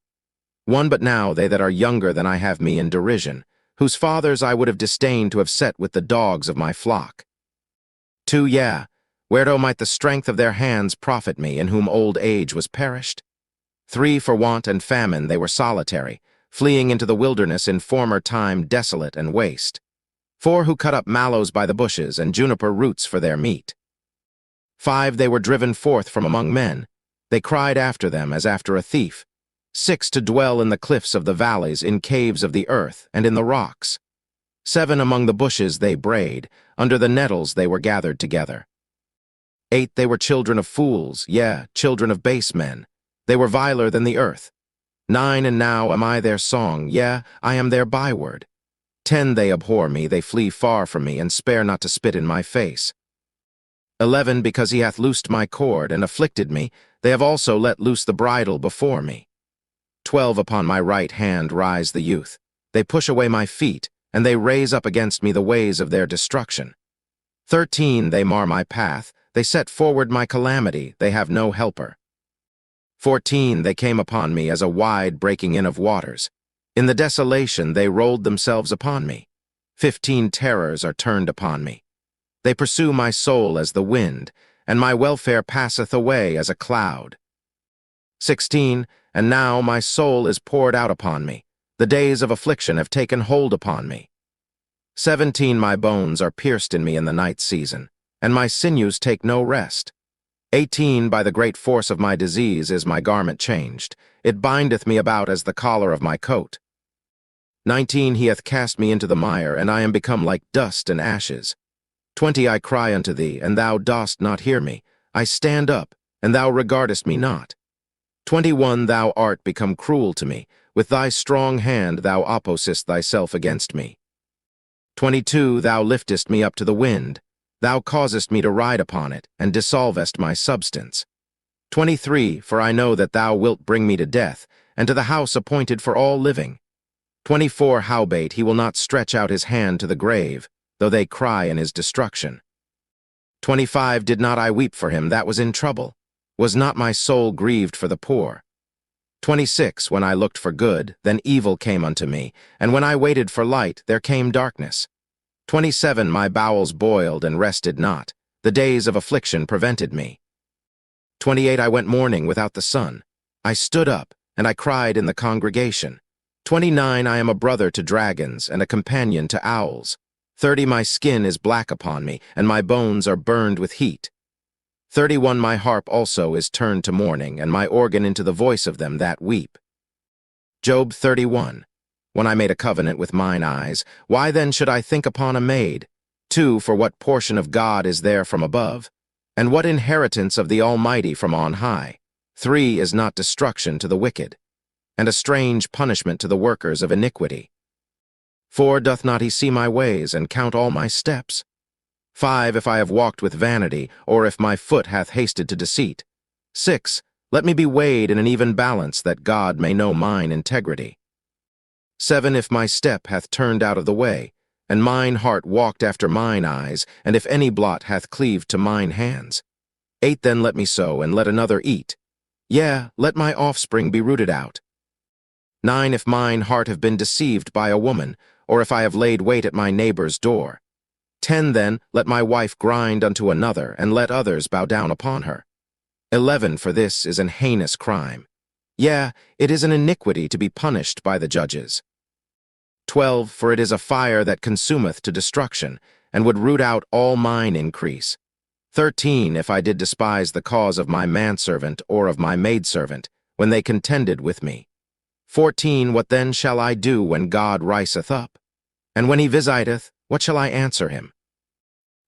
1 But now they that are younger than I have me in derision, whose fathers I would have disdained to have set with the dogs of my flock. 2 Yea, whereto might the strength of their hands profit me, in whom old age was perished? 3 For want and famine they were solitary, fleeing into the wilderness in former time desolate and waste. 4 Who cut up mallows by the bushes, and juniper roots for their meat. 5 They were driven forth from among men. They cried after them as after a thief. 6 To dwell in the cliffs of the valleys, in caves of the earth, and in the rocks. 7 Among the bushes they brayed, under the nettles they were gathered together. 8 They were children of fools, yea, children of base men. They were viler than the earth. 9 And now am I their song, yea, I am their byword. 10 They abhor me, they flee far from me, and spare not to spit in my face. 11 Because he hath loosed my cord, and afflicted me, they have also let loose the bridle before me. 12 Upon my right hand rise the youth. They push away my feet, and they raise up against me the ways of their destruction. 13 They mar my path, they set forward my calamity, they have no helper. 14 They came upon me as a wide breaking in of waters. In the desolation they rolled themselves upon me. 15 Terrors are turned upon me. They pursue my soul as the wind, and my welfare passeth away as a cloud. 16 And now my soul is poured out upon me. The days of affliction have taken hold upon me. 17 My bones are pierced in me in the night season, and my sinews take no rest. 18 By the great force of my disease is my garment changed. It bindeth me about as the collar of my coat. 19 He hath cast me into the mire, and I am become like dust and ashes. 20 I cry unto thee, and thou dost not hear me. I stand up, and thou regardest me not. 21 Thou art become cruel to me. With thy strong hand thou opposest thyself against me. 22 Thou liftest me up to the wind. Thou causest me to ride upon it, and dissolvest my substance. 23 For I know that thou wilt bring me to death, and to the house appointed for all living. 24 Howbeit he will not stretch out his hand to the grave, though they cry in his destruction. 25 Did not I weep for him that was in trouble? Was not my soul grieved for the poor? 26 When I looked for good, then evil came unto me, and when I waited for light, there came darkness. 27 My bowels boiled and rested not. The days of affliction prevented me. 28 I went mourning without the sun. I stood up, and I cried in the congregation. 29 I am a brother to dragons, and a companion to owls. 30 My skin is black upon me, and my bones are burned with heat. 31 My harp also is turned to mourning, and my organ into the voice of them that weep. Job 31 When I made a covenant with mine eyes, why then should I think upon a maid? 2 For what portion of God is there from above? And what inheritance of the Almighty from on high? 3 Is not destruction to the wicked, and a strange punishment to the workers of iniquity. 4 Doth not he see my ways, and count all my steps? 5 If I have walked with vanity, or if my foot hath hasted to deceit. 6 Let me be weighed in an even balance, that God may know mine integrity. 7 If my step hath turned out of the way, and mine heart walked after mine eyes, and if any blot hath cleaved to mine hands. 8 Then let me sow, and let another eat. Yea, let my offspring be rooted out. 9 If mine heart have been deceived by a woman, or if I have laid wait at my neighbor's door. 10 Then let my wife grind unto another, and let others bow down upon her. 11 For this is an heinous crime. Yea, it is an iniquity to be punished by the judges. 12 For it is a fire that consumeth to destruction, and would root out all mine increase. 13 If I did despise the cause of my manservant or of my maidservant, when they contended with me. 14 What then shall I do when God riseth up? And when he visiteth, what shall I answer him?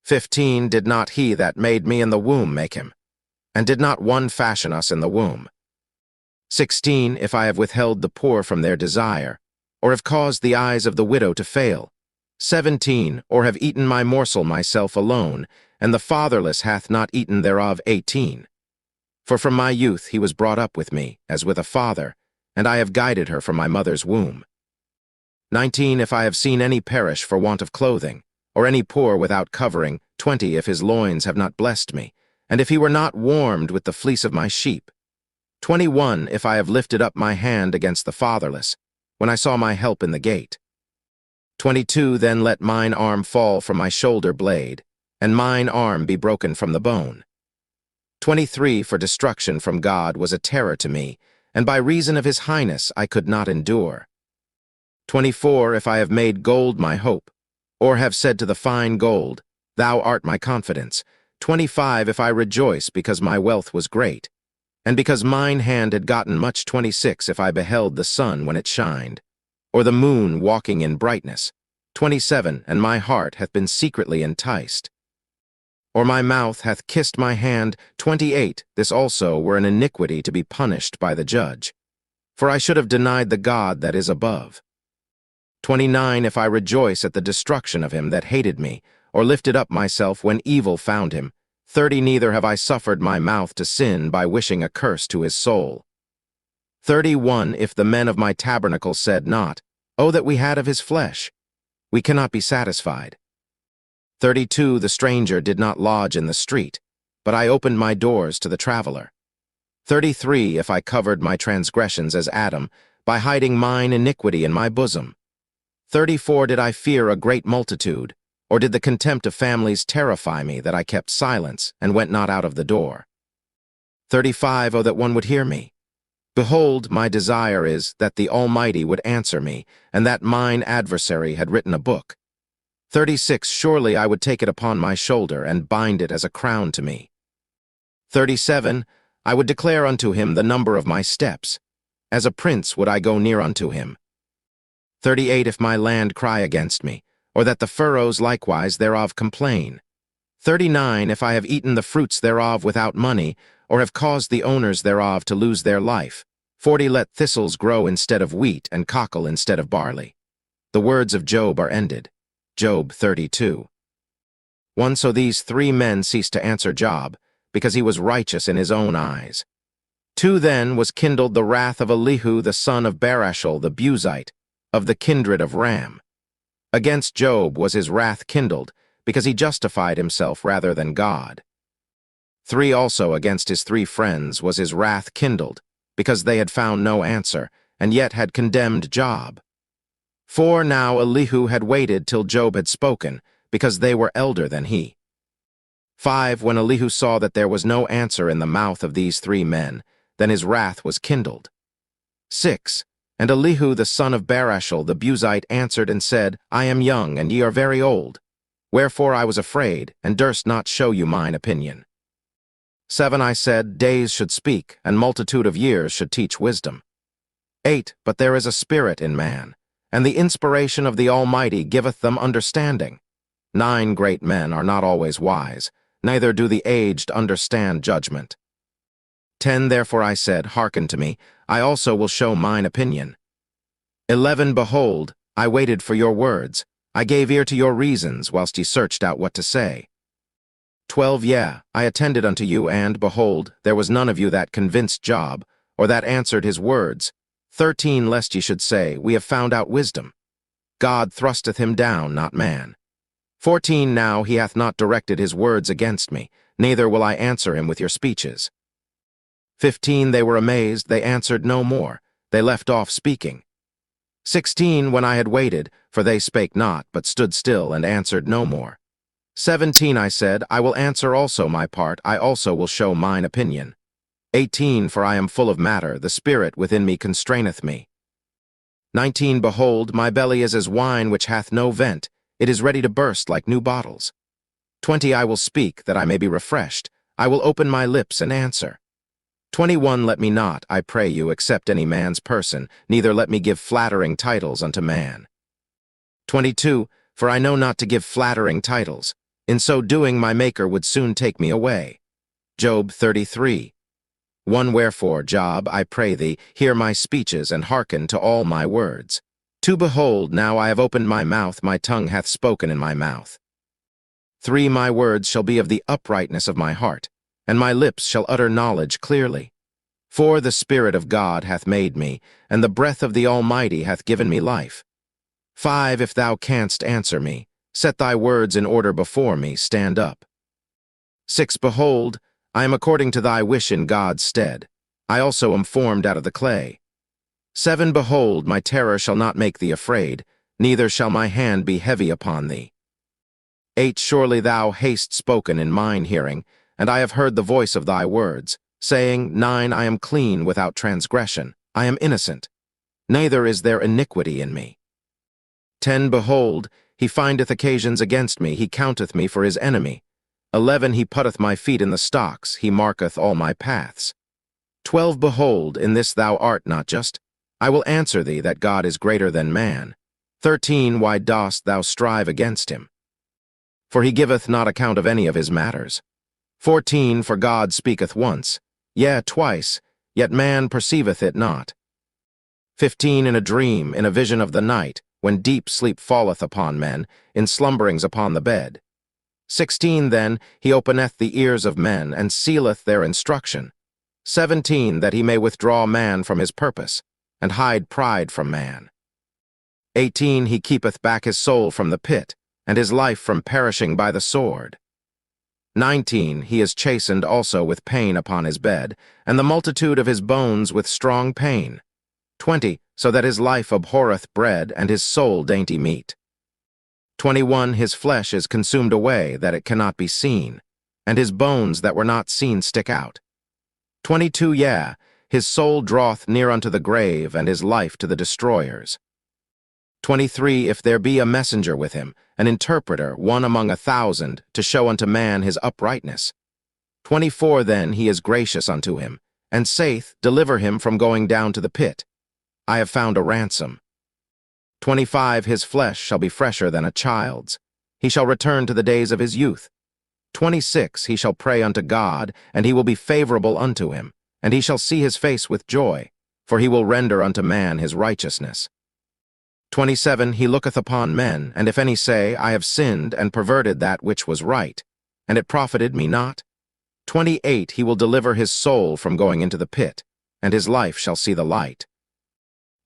15 Did not he that made me in the womb make him? And did not one fashion us in the womb? 16 If I have withheld the poor from their desire, or have caused the eyes of the widow to fail. 17 Or have eaten my morsel myself alone, and the fatherless hath not eaten thereof. 18 For from my youth he was brought up with me, as with a father, and I have guided her from my mother's womb. 19. If I have seen any perish for want of clothing, or any poor without covering, 20. If his loins have not blessed me, and if he were not warmed with the fleece of my sheep. 21. If I have lifted up my hand against the fatherless, when I saw my help in the gate. 22. Then let mine arm fall from my shoulder blade, and mine arm be broken from the bone. 23. For destruction from God was a terror to me, and by reason of his highness I could not endure. 24. If I have made gold my hope, or have said to the fine gold, Thou art my confidence. 25. If I rejoice because my wealth was great, and because mine hand had gotten much. 26. If I beheld the sun when it shined, or the moon walking in brightness. 27. And my heart hath been secretly enticed, or my mouth hath kissed my hand. 28. This also were an iniquity to be punished by the judge, for I should have denied the God that is above. 29. If I rejoice at the destruction of him that hated me, or lifted up myself when evil found him. 30. Neither have I suffered my mouth to sin by wishing a curse to his soul. 31. If the men of my tabernacle said not, O that we had of his flesh, we cannot be satisfied. 32. The stranger did not lodge in the street, but I opened my doors to the traveler. 33. If I covered my transgressions as Adam, by hiding mine iniquity in my bosom. 34. Did I fear a great multitude, or did the contempt of families terrify me that I kept silence and went not out of the door? 35. Oh, that one would hear me. Behold, my desire is that the Almighty would answer me, and that mine adversary had written a book. 36. Surely I would take it upon my shoulder and bind it as a crown to me. 37. I would declare unto him the number of my steps. As a prince would I go near unto him. 38. If my land cry against me, or that the furrows likewise thereof complain. 39. If I have eaten the fruits thereof without money, or have caused the owners thereof to lose their life. 40. Let thistles grow instead of wheat, and cockle instead of barley. The words of Job are ended. Job 32. 1. So these 3 men ceased to answer Job, because he was righteous in his own eyes. 2. Then was kindled the wrath of Elihu the son of Barashel the Buzite, of the kindred of Ram. Against Job was his wrath kindled, because he justified himself rather than God. 3. Also against his 3 friends was his wrath kindled, because they had found no answer, and yet had condemned Job. 4. Now Elihu had waited till Job had spoken, because they were elder than he. 5. When Elihu saw that there was no answer in the mouth of these 3 men, then his wrath was kindled. 6. And Elihu the son of Barashel the Buzite answered and said, I am young, and ye are very old. Wherefore I was afraid, and durst not show you mine opinion. 7. I said, Days should speak, and multitude of years should teach wisdom. 8. But there is a spirit in man, and the inspiration of the Almighty giveth them understanding. 9. Great men are not always wise, neither do the aged understand judgment. 10. Therefore I said, Hearken to me, I also will show mine opinion. 11. Behold, I waited for your words, I gave ear to your reasons, whilst ye searched out what to say. 12. Yea, I attended unto you, and, behold, there was none of you that convinced Job, or that answered his words. 13. Lest ye should say, We have found out wisdom. God thrusteth him down, not man. 14. Now he hath not directed his words against me, neither will I answer him with your speeches. 15. They were amazed, they answered no more, they left off speaking. 16. When I had waited, for they spake not, but stood still and answered no more. 17. I said, I will answer also my part, I also will show mine opinion. 18. For I am full of matter, the spirit within me constraineth me. 19. Behold, my belly is as wine which hath no vent, it is ready to burst like new bottles. 20. I will speak, that I may be refreshed, I will open my lips and answer. 21. Let me not, I pray you, accept any man's person, neither let me give flattering titles unto man. 22. For I know not to give flattering titles. In so doing my Maker would soon take me away. Job 33. 1. Wherefore, Job, I pray thee, hear my speeches, and hearken to all my words. 2. Behold, now I have opened my mouth, my tongue hath spoken in my mouth. 3. My words shall be of the uprightness of my heart, and my lips shall utter knowledge clearly. For the Spirit of God hath made me, and the breath of the Almighty hath given me life. 5. If thou canst answer me, set thy words in order before me, stand up. 6. Behold, I am according to thy wish in God's stead. I also am formed out of the clay. 7. Behold, my terror shall not make thee afraid, neither shall my hand be heavy upon thee. 8. Surely thou hast spoken in mine hearing, and I have heard the voice of thy words, saying, 9. I am clean without transgression, I am innocent, neither is there iniquity in me. 10. Behold, he findeth occasions against me, he counteth me for his enemy. 11. He putteth my feet in the stocks, he marketh all my paths. 12. Behold, in this thou art not just. I will answer thee that God is greater than man. 13. Why dost thou strive against him? For he giveth not account of any of his matters. 14. For God speaketh once, yea, twice, yet man perceiveth it not. 15. In a dream, in a vision of the night, when deep sleep falleth upon men, in slumberings upon the bed. 16. Then he openeth the ears of men, and sealeth their instruction. 17. That he may withdraw man from his purpose, and hide pride from man. 18. He keepeth back his soul from the pit, and his life from perishing by the sword. 19. He is chastened also with pain upon his bed, and the multitude of his bones with strong pain. 20. So that his life abhorreth bread, and his soul dainty meat. 21. His flesh is consumed away, that it cannot be seen, and his bones that were not seen stick out. 22. Yea, his soul draweth near unto the grave, and his life to the destroyers. 23. If there be a messenger with him, an interpreter, one among 1,000, to show unto man his uprightness. 24. Then he is gracious unto him, and saith, Deliver him from going down to the pit. I have found a ransom. 25. His flesh shall be fresher than a child's. He shall return to the days of his youth. 26. He shall pray unto God, and he will be favorable unto him, and he shall see his face with joy, for he will render unto man his righteousness. 27. He looketh upon men, and if any say, I have sinned and perverted that which was right, and it profited me not. 28. He will deliver his soul from going into the pit, and his life shall see the light.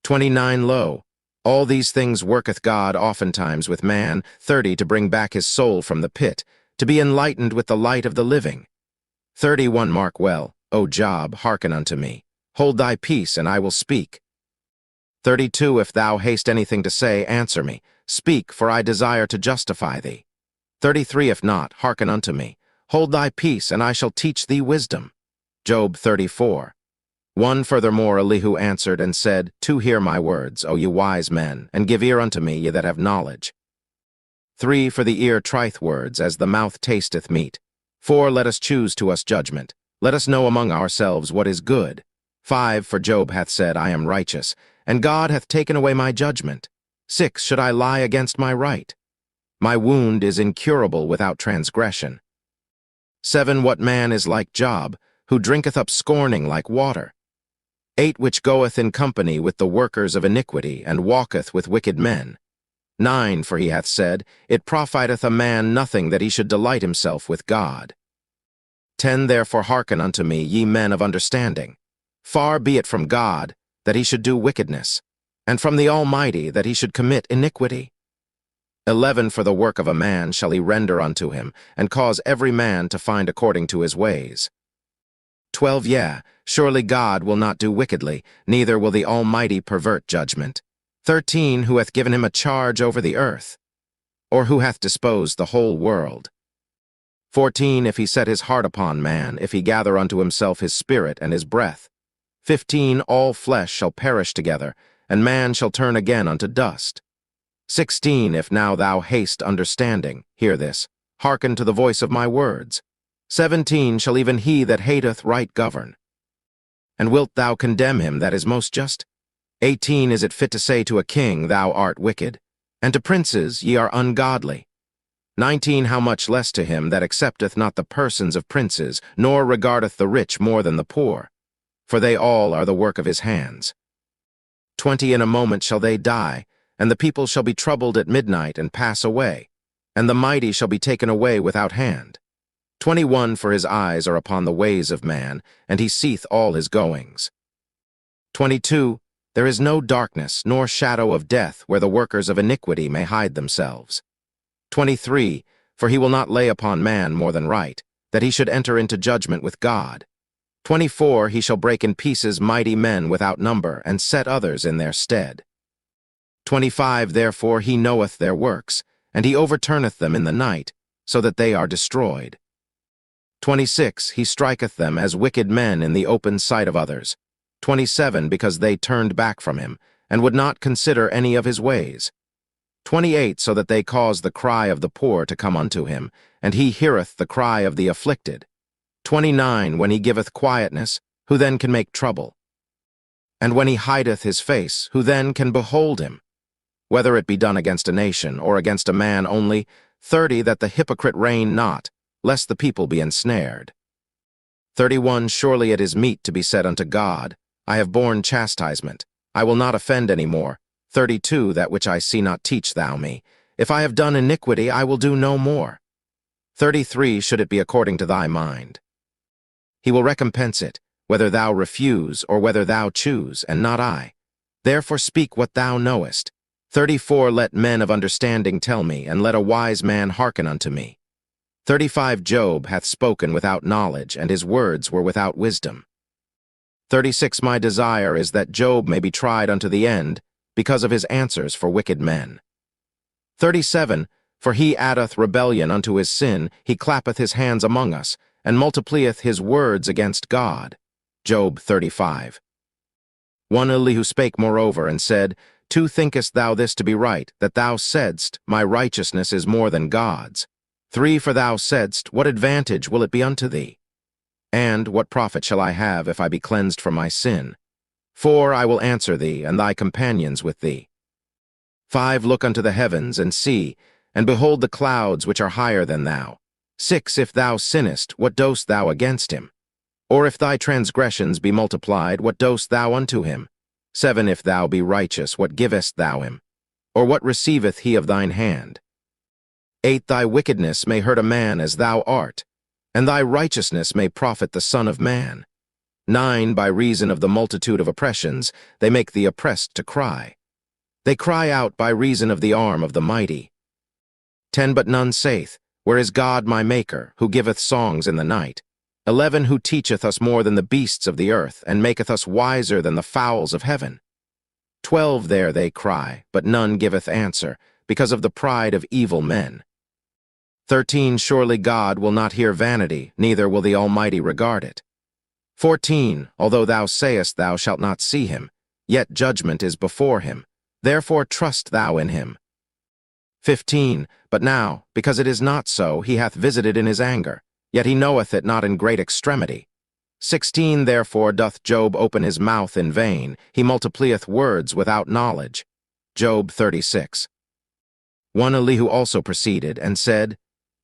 29. Lo, all these things worketh God oftentimes with man. 30. To bring back his soul from the pit, to be enlightened with the light of the living. 31. Mark well, O Job, hearken unto me. Hold thy peace, and I will speak. 32. If thou hast anything to say, answer me. Speak, for I desire to justify thee. 33. If not, hearken unto me. Hold thy peace, and I shall teach thee wisdom. Job 34. 1. Furthermore Elihu answered and said, To hear my words, O ye wise men, and give ear unto me, ye that have knowledge. 3. For the ear trieth words, as the mouth tasteth meat. 4. Let us choose to us judgment. Let us know among ourselves what is good. 5. For Job hath said, I am righteous, and God hath taken away my judgment. 6. Should I lie against my right? My wound is incurable without transgression. 7. What man is like Job, who drinketh up scorning like water? 8. Which goeth in company with the workers of iniquity, and walketh with wicked men. 9. For he hath said, It profiteth a man nothing that he should delight himself with God. 10. Therefore hearken unto me, ye men of understanding. Far be it from God, that he should do wickedness, and from the Almighty, that he should commit iniquity. 11. For the work of a man shall he render unto him, and cause every man to find according to his ways. 12. Yea, surely God will not do wickedly, neither will the Almighty pervert judgment. 13. Who hath given him a charge over the earth? Or who hath disposed the whole world? 14. If he set his heart upon man, if he gather unto himself his spirit and his breath. 15. All flesh shall perish together, and man shall turn again unto dust. 16. If now thou hast understanding, hear this, hearken to the voice of my words. 17. Shall even he that hateth right govern? And wilt thou condemn him that is most just? 18. Is it fit to say to a king, Thou art wicked, and to princes, Ye are ungodly? 19. How much less to him that accepteth not the persons of princes, nor regardeth the rich more than the poor? For they all are the work of his hands. 20. In a moment shall they die, and the people shall be troubled at midnight and pass away, and the mighty shall be taken away without hand. 21 For his eyes are upon the ways of man, and he seeth all his goings. 22 There is no darkness nor shadow of death where the workers of iniquity may hide themselves. 23 For he will not lay upon man more than right, that he should enter into judgment with God. 24 He shall break in pieces mighty men without number, and set others in their stead. 25 Therefore he knoweth their works, and he overturneth them in the night, so that they are destroyed. 26 He striketh them as wicked men in the open sight of others. 27 Because they turned back from him, and would not consider any of his ways. 28 So that they cause the cry of the poor to come unto him, and he heareth the cry of the afflicted. 29 When he giveth quietness, who then can make trouble? And when he hideth his face, who then can behold him? Whether it be done against a nation, or against a man only. 30 That the hypocrite reign not, lest the people be ensnared. 31 Surely it is meet to be said unto God, I have borne chastisement, I will not offend any more. 32 That which I see not teach thou me. If I have done iniquity, I will do no more. 33 Should it be according to thy mind. He will recompense it, whether thou refuse or whether thou choose, and not I. Therefore speak what thou knowest. 34 Let men of understanding tell me, and let a wise man hearken unto me. 35 Job hath spoken without knowledge, and his words were without wisdom. 36 My desire is that Job may be tried unto the end, because of his answers for wicked men. 37 For he addeth rebellion unto his sin, he clappeth his hands among us, and multiplieth his words against God. Job 35. One Elihu spake moreover, and said, Too thinkest thou this to be right, that thou saidst, My righteousness is more than God's. 3 For thou saidst, What advantage will it be unto thee? And what profit shall I have if I be cleansed from my sin? 4 I will answer thee, and thy companions with thee. 5 Look unto the heavens, and see, and behold the clouds which are higher than thou. 6 If thou sinnest, what dost thou against him? Or if thy transgressions be multiplied, what dost thou unto him? 7 If thou be righteous, what givest thou him? Or what receiveth he of thine hand? 8 Thy wickedness may hurt a man as thou art, and thy righteousness may profit the Son of Man. 9 By reason of the multitude of oppressions, they make the oppressed to cry. They cry out by reason of the arm of the mighty. 10 But none saith, Where is God my Maker, who giveth songs in the night? 11 Who teacheth us more than the beasts of the earth, and maketh us wiser than the fowls of heaven? 12 There they cry, but none giveth answer, because of the pride of evil men. 13 Surely God will not hear vanity, neither will the Almighty regard it. 14 Although thou sayest thou shalt not see him, yet judgment is before him. Therefore trust thou in him. 15 But now, because it is not so, he hath visited in his anger, yet he knoweth it not in great extremity. 16 Therefore doth Job open his mouth in vain, he multiplieth words without knowledge. Job 36. One Elihu also proceeded, and said,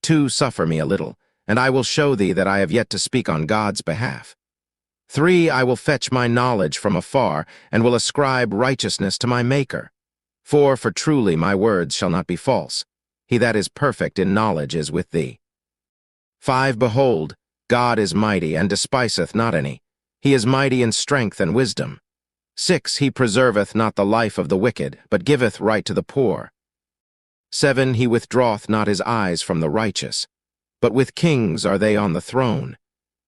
2 Suffer me a little, and I will show thee that I have yet to speak on God's behalf. 3 I will fetch my knowledge from afar, and will ascribe righteousness to my Maker. 4 For truly my words shall not be false. He that is perfect in knowledge is with thee. 5 Behold, God is mighty, and despiseth not any. He is mighty in strength and wisdom. 6 He preserveth not the life of the wicked, but giveth right to the poor. 7 He withdraweth not his eyes from the righteous, but with kings are they on the throne.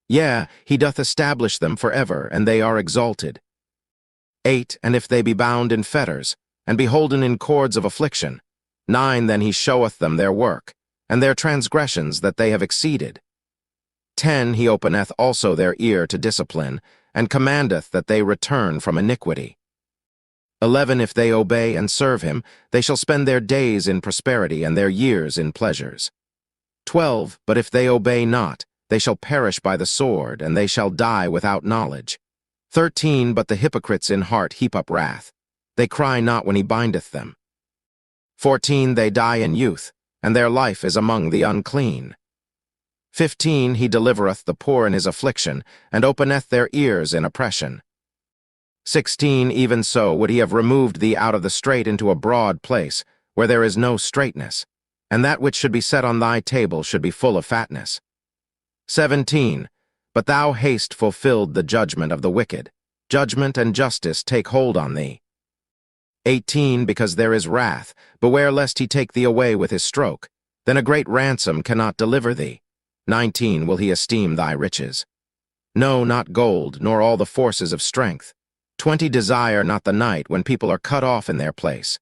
Yea, he doth establish them forever, and they are exalted. 8 And if they be bound in fetters, and beholden in cords of affliction, 9 Then he showeth them their work, and their transgressions that they have exceeded. 10 He openeth also their ear to discipline, and commandeth that they return from iniquity. 11 If they obey and serve him, they shall spend their days in prosperity, and their years in pleasures. 12 But if they obey not, they shall perish by the sword, and they shall die without knowledge. 13 But the hypocrites in heart heap up wrath. They cry not when he bindeth them. 14 They die in youth, and their life is among the unclean. 15 He delivereth the poor in his affliction, and openeth their ears in oppression. 16 Even so would he have removed thee out of the strait into a broad place, where there is no straightness, and that which should be set on thy table should be full of fatness. 17. But thou hast fulfilled the judgment of the wicked. Judgment and justice take hold on thee. 18. Because there is wrath, beware lest he take thee away with his stroke. Then a great ransom cannot deliver thee. 19. Will he esteem thy riches? No, not gold, nor all the forces of strength. 20. Desire not the night when people are cut off in their place.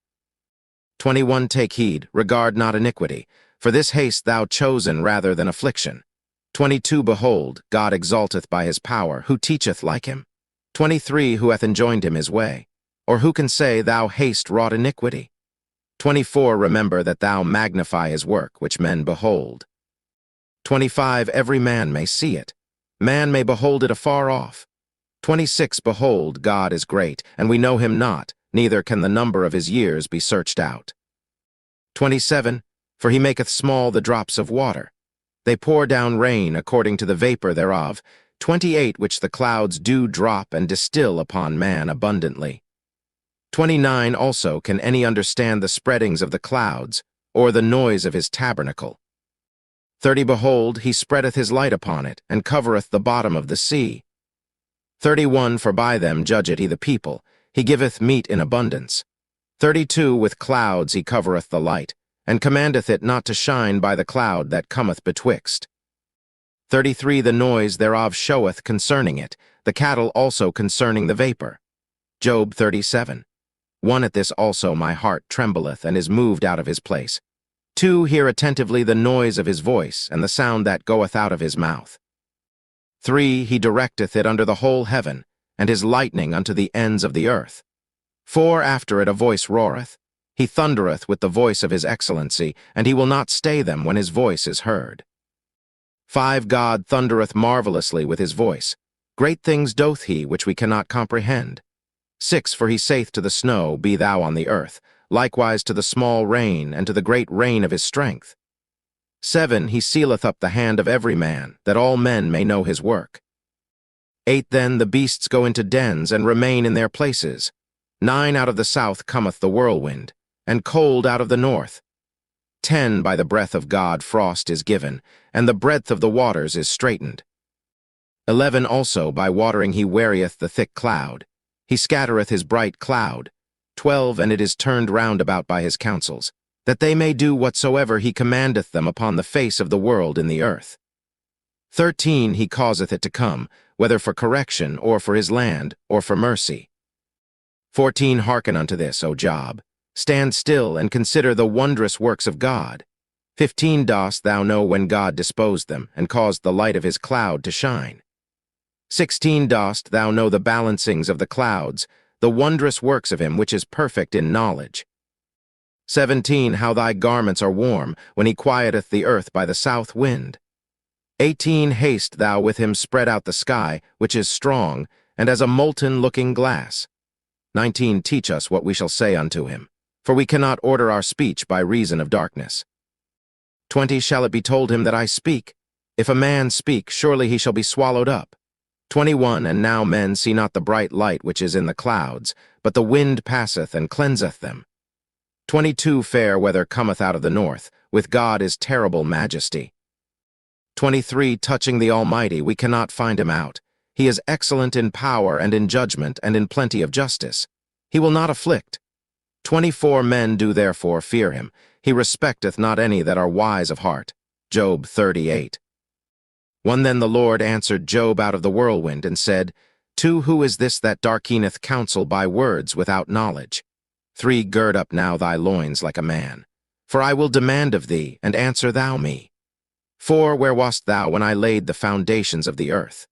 21. Take heed, regard not iniquity, for this hast thou chosen rather than affliction. 22. Behold, God exalteth by his power, who teacheth like him? 23. Who hath enjoined him his way? Or who can say, thou hast wrought iniquity? 24. Remember that thou magnify his work, which men behold. 25. Every man may see it. Man may behold it afar off. 26. Behold, God is great, and we know him not, neither can the number of his years be searched out. 27. For he maketh small the drops of water. They pour down rain according to the vapor thereof. 28. Which the clouds do drop and distill upon man abundantly. 29. Also can any understand the spreadings of the clouds, or the noise of his tabernacle. 30. Behold, he spreadeth his light upon it, and covereth the bottom of the sea. 31. For by them judgeth he the people, he giveth meat in abundance. 32. With clouds he covereth the light, and commandeth it not to shine by the cloud that cometh betwixt. 33. The noise thereof showeth concerning it, the cattle also concerning the vapor. Job 37. 1. At this also my heart trembleth, and is moved out of his place. 2. Hear attentively the noise of his voice, and the sound that goeth out of his mouth. 3. He directeth it under the whole heaven, and his lightning unto the ends of the earth. 4. After it a voice roareth. He thundereth with the voice of his excellency, and he will not stay them when his voice is heard. 5. God thundereth marvelously with his voice. Great things doth he which we cannot comprehend. 6. For he saith to the snow, Be thou on the earth, likewise to the small rain, and to the great rain of his strength. 7. He sealeth up the hand of every man, that all men may know his work. 8. Then the beasts go into dens, and remain in their places. 9. Out of the south cometh the whirlwind, and cold out of the north. 10. By the breath of God frost is given, and the breadth of the waters is straitened. 11. Also by watering he wearieth the thick cloud. He scattereth his bright cloud. 12. And it is turned round about by his counsels, that they may do whatsoever he commandeth them upon the face of the world in the earth. 13. He causeth it to come, whether for correction, or for his land, or for mercy. 14. Hearken unto this, O Job. Stand still, and consider the wondrous works of God. 15. Dost thou know when God disposed them, and caused the light of his cloud to shine? 16. Dost thou know the balancings of the clouds, the wondrous works of him which is perfect in knowledge? 17. How thy garments are warm, when he quieteth the earth by the south wind. 18. Haste thou with him spread out the sky, which is strong, and as a molten-looking glass. 19. Teach us what we shall say unto him, for we cannot order our speech by reason of darkness. 20. Shall it be told him that I speak? If a man speak, surely he shall be swallowed up. 21. And now men see not the bright light which is in the clouds, but the wind passeth and cleanseth them. 22. Fair weather cometh out of the north, with God is terrible majesty. 23. Touching the Almighty, we cannot find him out. He is excellent in power and in judgment and in plenty of justice. He will not afflict. 24. Men do therefore fear him. He respecteth not any that are wise of heart. Job 38. 1. Then the Lord answered Job out of the whirlwind, and said, 2. Who is this that darkeneth counsel by words without knowledge? 3. Gird up now thy loins like a man. For I will demand of thee, and answer thou me. 4. Where wast thou when I laid the foundations of the earth?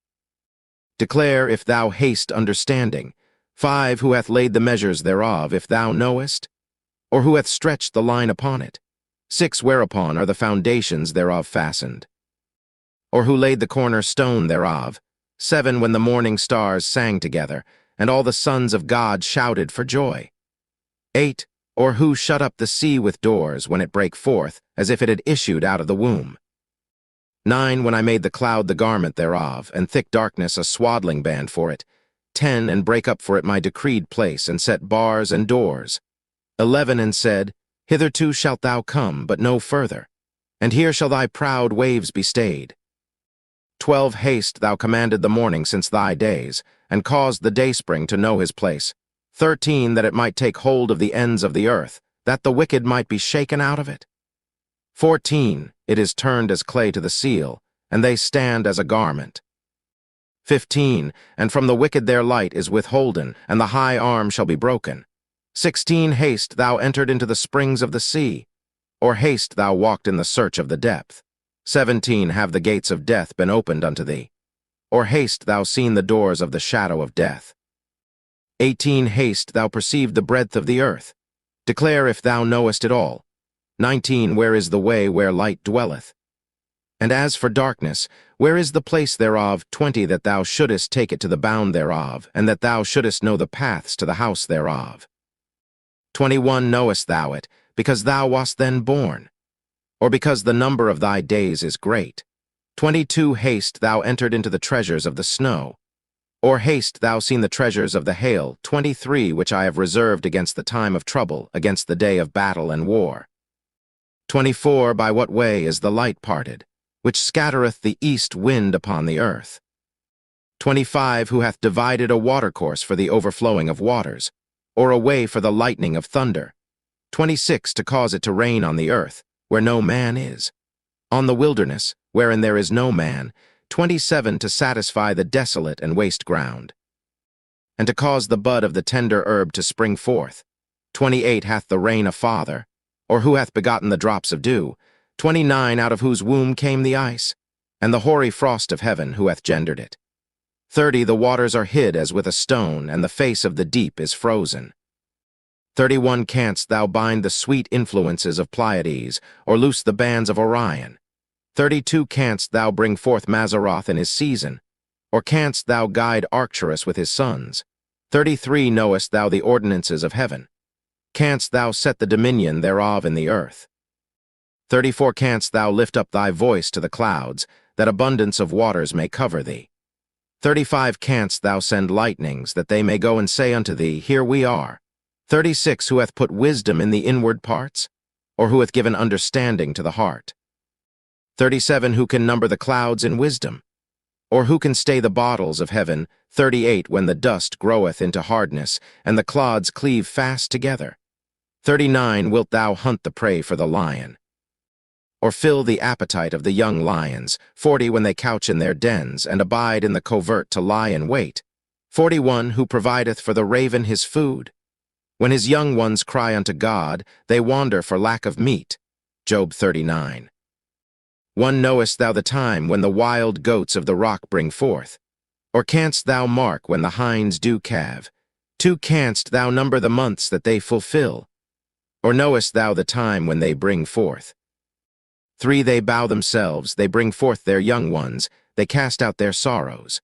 Declare if thou hast understanding. 5. Who hath laid the measures thereof, if thou knowest? Or who hath stretched the line upon it? 6. Whereupon are the foundations thereof fastened? Or who laid the corner stone thereof? 7. When the morning stars sang together, and all the sons of God shouted for joy. 8. Or who shut up the sea with doors when it brake forth, as if it had issued out of the womb? 9. When I made the cloud the garment thereof, and thick darkness a swaddling band for it. 10. And brake up for it my decreed place, and set bars and doors. 11. And said, Hitherto shalt thou come, but no further, and here shall thy proud waves be stayed. 12 Haste, thou commanded the morning since thy days, and caused the dayspring to know his place. 13 That it might take hold of the ends of the earth, that the wicked might be shaken out of it. 14 It is turned as clay to the seal, and they stand as a garment. 15 And from the wicked their light is withholden, and the high arm shall be broken. 16 Haste, thou entered into the springs of the sea, or haste, thou walked in the search of the depth. 17 Have the gates of death been opened unto thee, or haste, thou seen the doors of the shadow of death. 18 Haste, thou perceived the breadth of the earth. Declare if thou knowest it all. 19 Where is the way where light dwelleth? And as for darkness, where is the place thereof? 20 That thou shouldest take it to the bound thereof, and that thou shouldest know the paths to the house thereof. 21 Knowest thou it, because thou wast then born, or because the number of thy days is great? 22 Haste, thou entered into the treasures of the snow, or haste, thou seen the treasures of the hail? 23 Which I have reserved against the time of trouble, against the day of battle and war. 24 By what way is the light parted, which scattereth the east wind upon the earth? 25 Who hath divided a watercourse for the overflowing of waters, or a way for the lightning of thunder? 26 To cause it to rain on the earth, where no man is, on the wilderness, wherein there is no man. 27 To satisfy the desolate and waste ground, and to cause the bud of the tender herb to spring forth. 28 Hath the rain a father, or who hath begotten the drops of dew? 29 Out of whose womb came the ice, and the hoary frost of heaven, who hath gendered it? 30 The waters are hid as with a stone, and the face of the deep is frozen. 31 Canst thou bind the sweet influences of Pleiades, or loose the bands of Orion? 32 Canst thou bring forth Mazzaroth in his season, or canst thou guide Arcturus with his sons? 33 Knowest thou the ordinances of heaven? Canst thou set the dominion thereof in the earth? 34 Canst thou lift up thy voice to the clouds, that abundance of waters may cover thee? 35 Canst thou send lightnings, that they may go and say unto thee, Here we are? 36 Who hath put wisdom in the inward parts, or who hath given understanding to the heart? 37 Who can number the clouds in wisdom, or who can stay the bottles of heaven? 38 When the dust groweth into hardness, and the clods cleave fast together. 39 Wilt thou hunt the prey for the lion, or fill the appetite of the young lions? 40 When they couch in their dens, and abide in the covert to lie in wait. 41 Who provideth for the raven his food? When his young ones cry unto God, they wander for lack of meat. Job 39. 1 Knowest thou the time when the wild goats of the rock bring forth? Or canst thou mark when the hinds do calve? 2 Canst thou number the months that they fulfill? Or knowest thou the time when they bring forth? 3 They bow themselves, they bring forth their young ones, they cast out their sorrows.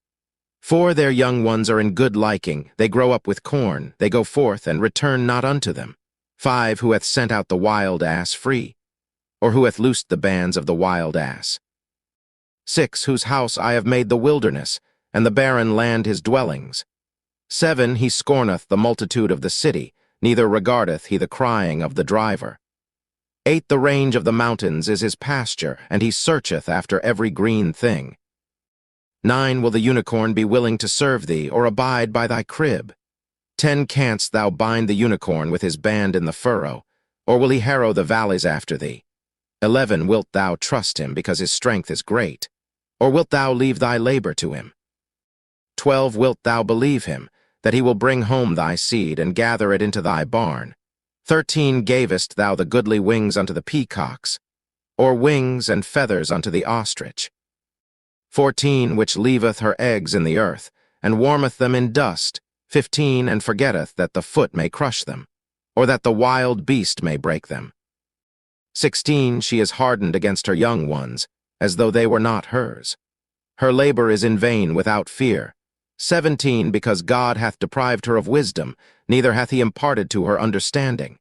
4 Their young ones are in good liking, they grow up with corn, they go forth and return not unto them. 5 Who hath sent out the wild ass free? Or who hath loosed the bands of the wild ass? 6 Whose house I have made the wilderness, and the barren land his dwellings. 7 He scorneth the multitude of the city, neither regardeth he the crying of the driver. 8 The range of the mountains is his pasture, and he searcheth after every green thing. 9 Will the unicorn be willing to serve thee, or abide by thy crib? 10 Canst thou bind the unicorn with his band in the furrow, or will he harrow the valleys after thee? 11 Wilt thou trust him, because his strength is great? Or wilt thou leave thy labor to him? 12 Wilt thou believe him, that he will bring home thy seed, and gather it into thy barn? 13 Gavest thou the goodly wings unto the peacocks, or wings and feathers unto the ostrich? 14 Which leaveth her eggs in the earth, and warmeth them in dust? 15 And forgetteth that the foot may crush them, or that the wild beast may break them. 16 She is hardened against her young ones, as though they were not hers. Her labor is in vain without fear. 17 Because God hath deprived her of wisdom, neither hath he imparted to her understanding.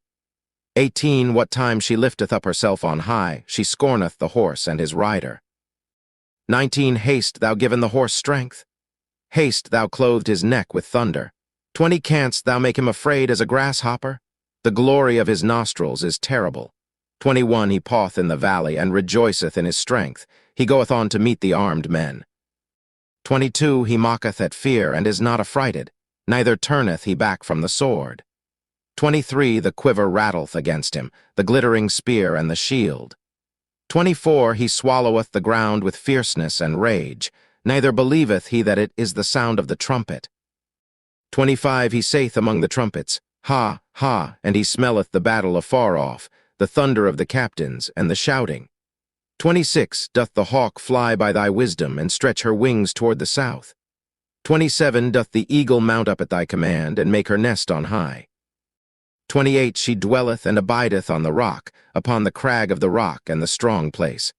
18 What time she lifteth up herself on high, she scorneth the horse and his rider. 19 Haste, thou given the horse strength? Haste, thou clothed his neck with thunder. 20 Canst thou make him afraid as a grasshopper? The glory of his nostrils is terrible. 21 He paweth in the valley, and rejoiceth in his strength. He goeth on to meet the armed men. 22 He mocketh at fear, and is not affrighted, neither turneth he back from the sword. 23 The quiver rattleth against him, the glittering spear and the shield. 24 He swalloweth the ground with fierceness and rage, neither believeth he that it is the sound of the trumpet. 25 He saith among the trumpets, Ha, ha, and he smelleth the battle afar off, the thunder of the captains, and the shouting. 26 Doth the hawk fly by thy wisdom, and stretch her wings toward the south? 27 Doth the eagle mount up at thy command, and make her nest on high? 28 She dwelleth and abideth on the rock, upon the crag of the rock and the strong place.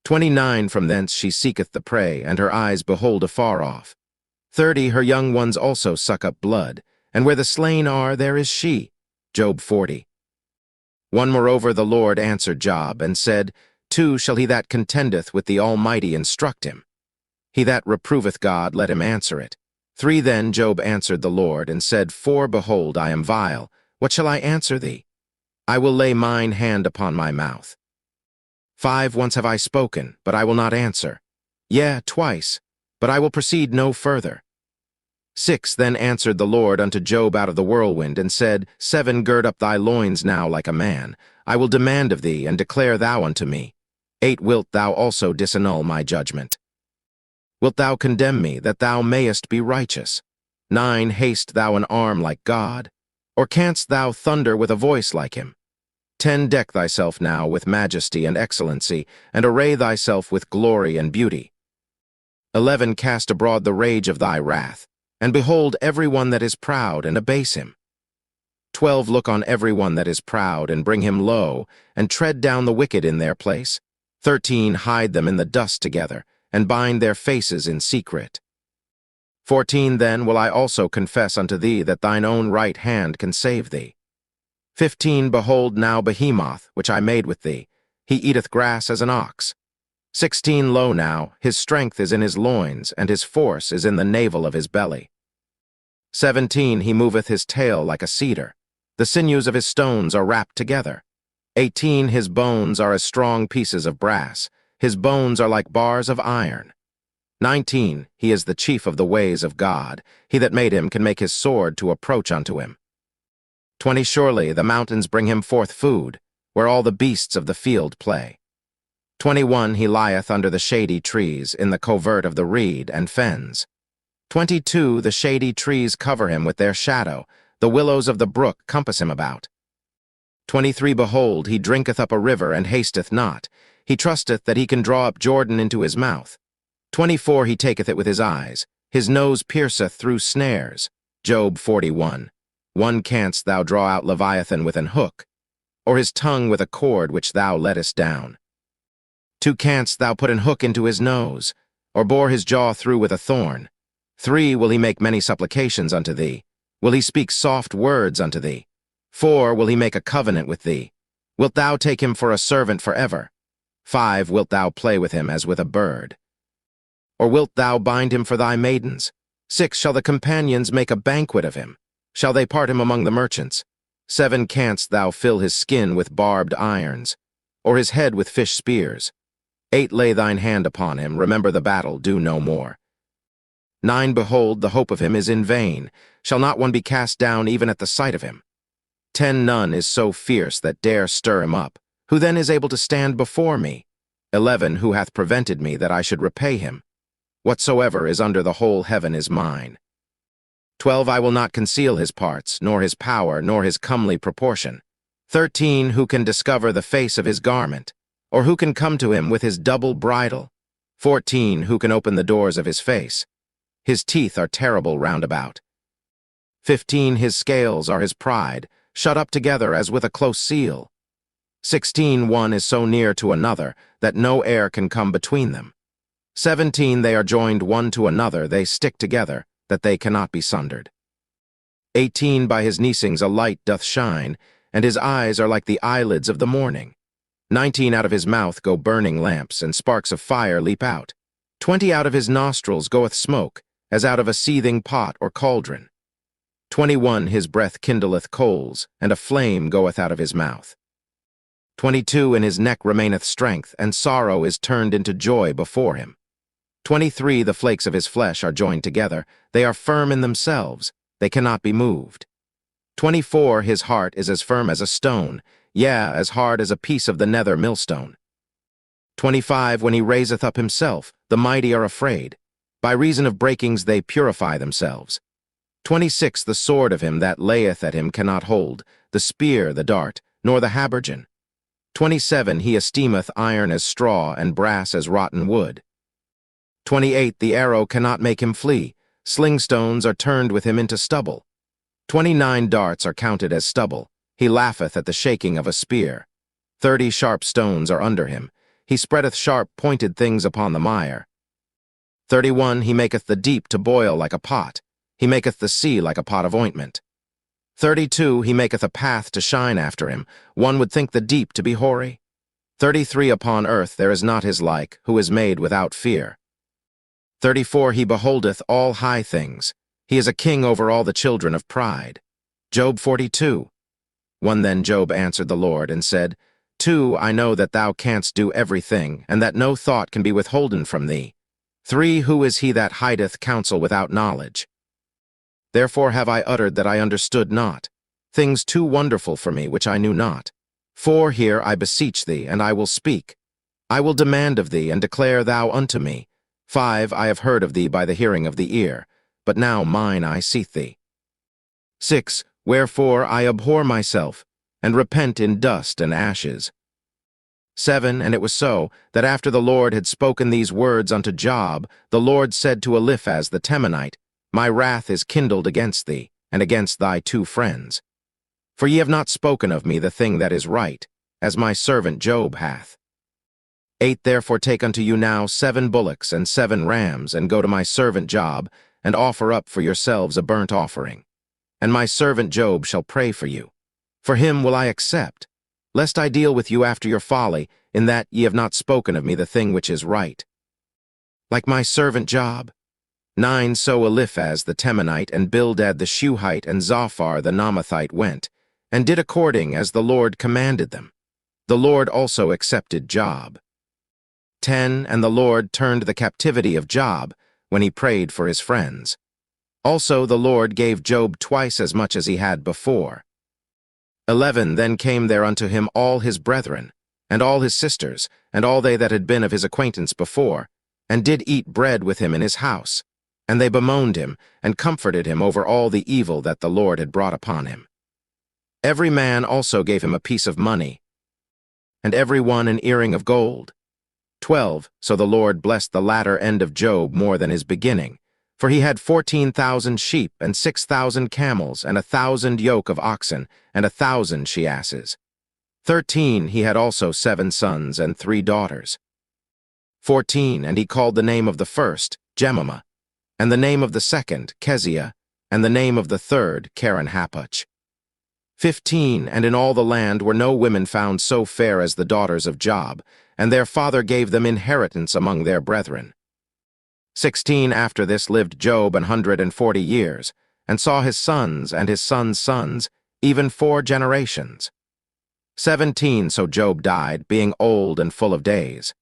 29 From thence she seeketh the prey, and her eyes behold afar off. 30 Her young ones also suck up blood, and where the slain are, there is she. Job 40. 1 Moreover the Lord answered Job, and said, 2 Shall he that contendeth with the Almighty instruct him? He that reproveth God, let him answer it. 3 Then Job answered the Lord, and said, 4 Behold, I am vile. What shall I answer thee? I will lay mine hand upon my mouth. 5 Once have I spoken, but I will not answer. Yea, twice, but I will proceed no further. 6 Then answered the Lord unto Job out of the whirlwind, and said, 7 Gird up thy loins now like a man. I will demand of thee, and declare thou unto me. 8 Wilt thou also disannul my judgment? Wilt thou condemn me, that thou mayest be righteous? 9 Hast thou an arm like God? Or canst thou thunder with a voice like him? 10 Deck thyself now with majesty and excellency, and array thyself with glory and beauty. 11 Cast abroad the rage of thy wrath, and behold every one that is proud, and abase him. 12 Look on every one that is proud, and bring him low, and tread down the wicked in their place. 13 Hide them in the dust together, and bind their faces in secret. 14 Then will I also confess unto thee that thine own right hand can save thee. 15 Behold now Behemoth, which I made with thee. He eateth grass as an ox. 16 Lo now, his strength is in his loins, and his force is in the navel of his belly. 17 He moveth his tail like a cedar. The sinews of his stones are wrapped together. 18 His bones are as strong pieces of brass. His bones are like bars of iron. 19 He is the chief of the ways of God. He that made him can make his sword to approach unto him. 20 Surely the mountains bring him forth food, where all the beasts of the field play. 21 He lieth under the shady trees, in the covert of the reed and fens. 22 The shady trees cover him with their shadow. The willows of the brook compass him about. 23 Behold, he drinketh up a river, and hasteth not. He trusteth that he can draw up Jordan into his mouth. 24 He taketh it with his eyes. His nose pierceth through snares. Job 41. 1 Canst thou draw out Leviathan with an hook, or his tongue with a cord which thou lettest down? 2 Canst thou put an hook into his nose, or bore his jaw through with a thorn? 3 Will he make many supplications unto thee? Will he speak soft words unto thee? 4 Will he make a covenant with thee? Wilt thou take him for a servant forever? 5 Wilt thou play with him as with a bird? Or wilt thou bind him for thy maidens? 6 Shall the companions make a banquet of him? Shall they part him among the merchants? 7 Canst thou fill his skin with barbed irons, or his head with fish spears? 8 Lay thine hand upon him, remember the battle, do no more. 9 Behold, the hope of him is in vain. Shall not one be cast down even at the sight of him? 10 None is so fierce that dare stir him up. Who then is able to stand before me? 11 Who hath prevented me that I should repay him? Whatsoever is under the whole heaven is mine. 12 I will not conceal his parts, nor his power, nor his comely proportion. 13 Who can discover the face of his garment? Or who can come to him with his double bridle? 14 Who can open the doors of his face? His teeth are terrible round about. 15 His scales are his pride, shut up together as with a close seal. 16 One is so near to another that no air can come between them. 17 They are joined one to another, they stick together, that they cannot be sundered. 18 By his neesings a light doth shine, and his eyes are like the eyelids of the morning. 19 Out of his mouth go burning lamps, and sparks of fire leap out. 20 Out of his nostrils goeth smoke, as out of a seething pot or cauldron. 21 His breath kindleth coals, and a flame goeth out of his mouth. 22 In his neck remaineth strength, and sorrow is turned into joy before him. 23 The flakes of his flesh are joined together. They are firm in themselves. They cannot be moved. 24 His heart is as firm as a stone, yea, as hard as a piece of the nether millstone. 25 When he raiseth up himself, the mighty are afraid. By reason of breakings they purify themselves. 26 The sword of him that layeth at him cannot hold, the spear, the dart, nor the habergeon. 27 He esteemeth iron as straw, and brass as rotten wood. 28 The arrow cannot make him flee. Slingstones are turned with him into stubble. 29 Darts are counted as stubble. He laugheth at the shaking of a spear. 30 Sharp stones are under him. He spreadeth sharp pointed things upon the mire. 31 He maketh the deep to boil like a pot. He maketh the sea like a pot of ointment. 32 He maketh a path to shine after him. One would think the deep to be hoary. 33 Upon earth there is not his like, who is made without fear. 34 He beholdeth all high things. He is a king over all the children of pride. Job 42. 1 Then Job answered the Lord and said, 2 I know that thou canst do everything, and that no thought can be withholden from thee. 3 Who is he that hideth counsel without knowledge? Therefore have I uttered that I understood not, things too wonderful for me which I knew not. 4 Hear, I beseech thee, and I will speak. I will demand of thee, and declare thou unto me. 5 I have heard of thee by the hearing of the ear, but now mine eye seeth thee. 6 Wherefore I abhor myself, and repent in dust and ashes. 7 And it was so, that after the Lord had spoken these words unto Job, the Lord said to Eliphaz the Temanite, My wrath is kindled against thee, and against thy 2 friends. For ye have not spoken of me the thing that is right, as my servant Job hath. 8 Therefore take unto you now 7 bullocks and 7 rams, and go to my servant Job, and offer up for yourselves a burnt offering. And my servant Job shall pray for you. For him will I accept, lest I deal with you after your folly, in that ye have not spoken of me the thing which is right. Like my servant Job. 9 So Eliphaz the Temanite, and Bildad the Shuhite, and Zophar the Naamathite went, and did according as the Lord commanded them. The Lord also accepted Job. 10 And the Lord turned the captivity of Job, when he prayed for his friends. Also the Lord gave Job twice as much as he had before. 11 Then came there unto him all his brethren, and all his sisters, and all they that had been of his acquaintance before, and did eat bread with him in his house. And they bemoaned him, and comforted him over all the evil that the Lord had brought upon him. Every man also gave him a piece of money, and every one an earring of gold. 12 So the Lord blessed the latter end of Job more than his beginning, for he had 14,000 sheep, and 6,000 camels, and 1,000 yoke of oxen, and 1,000 she-asses. 13 He had also 7 sons and 3 daughters. 14 And he called the name of the first Jemimah, and the name of the second Keziah, and the name of the third Keren-Happuch. 15 And in all the land were no women found so fair as the daughters of Job, and their father gave them inheritance among their brethren. 16 After this lived Job 140 years, and saw his sons and his sons' sons, even 4 generations. 17 So Job died, being old and full of days.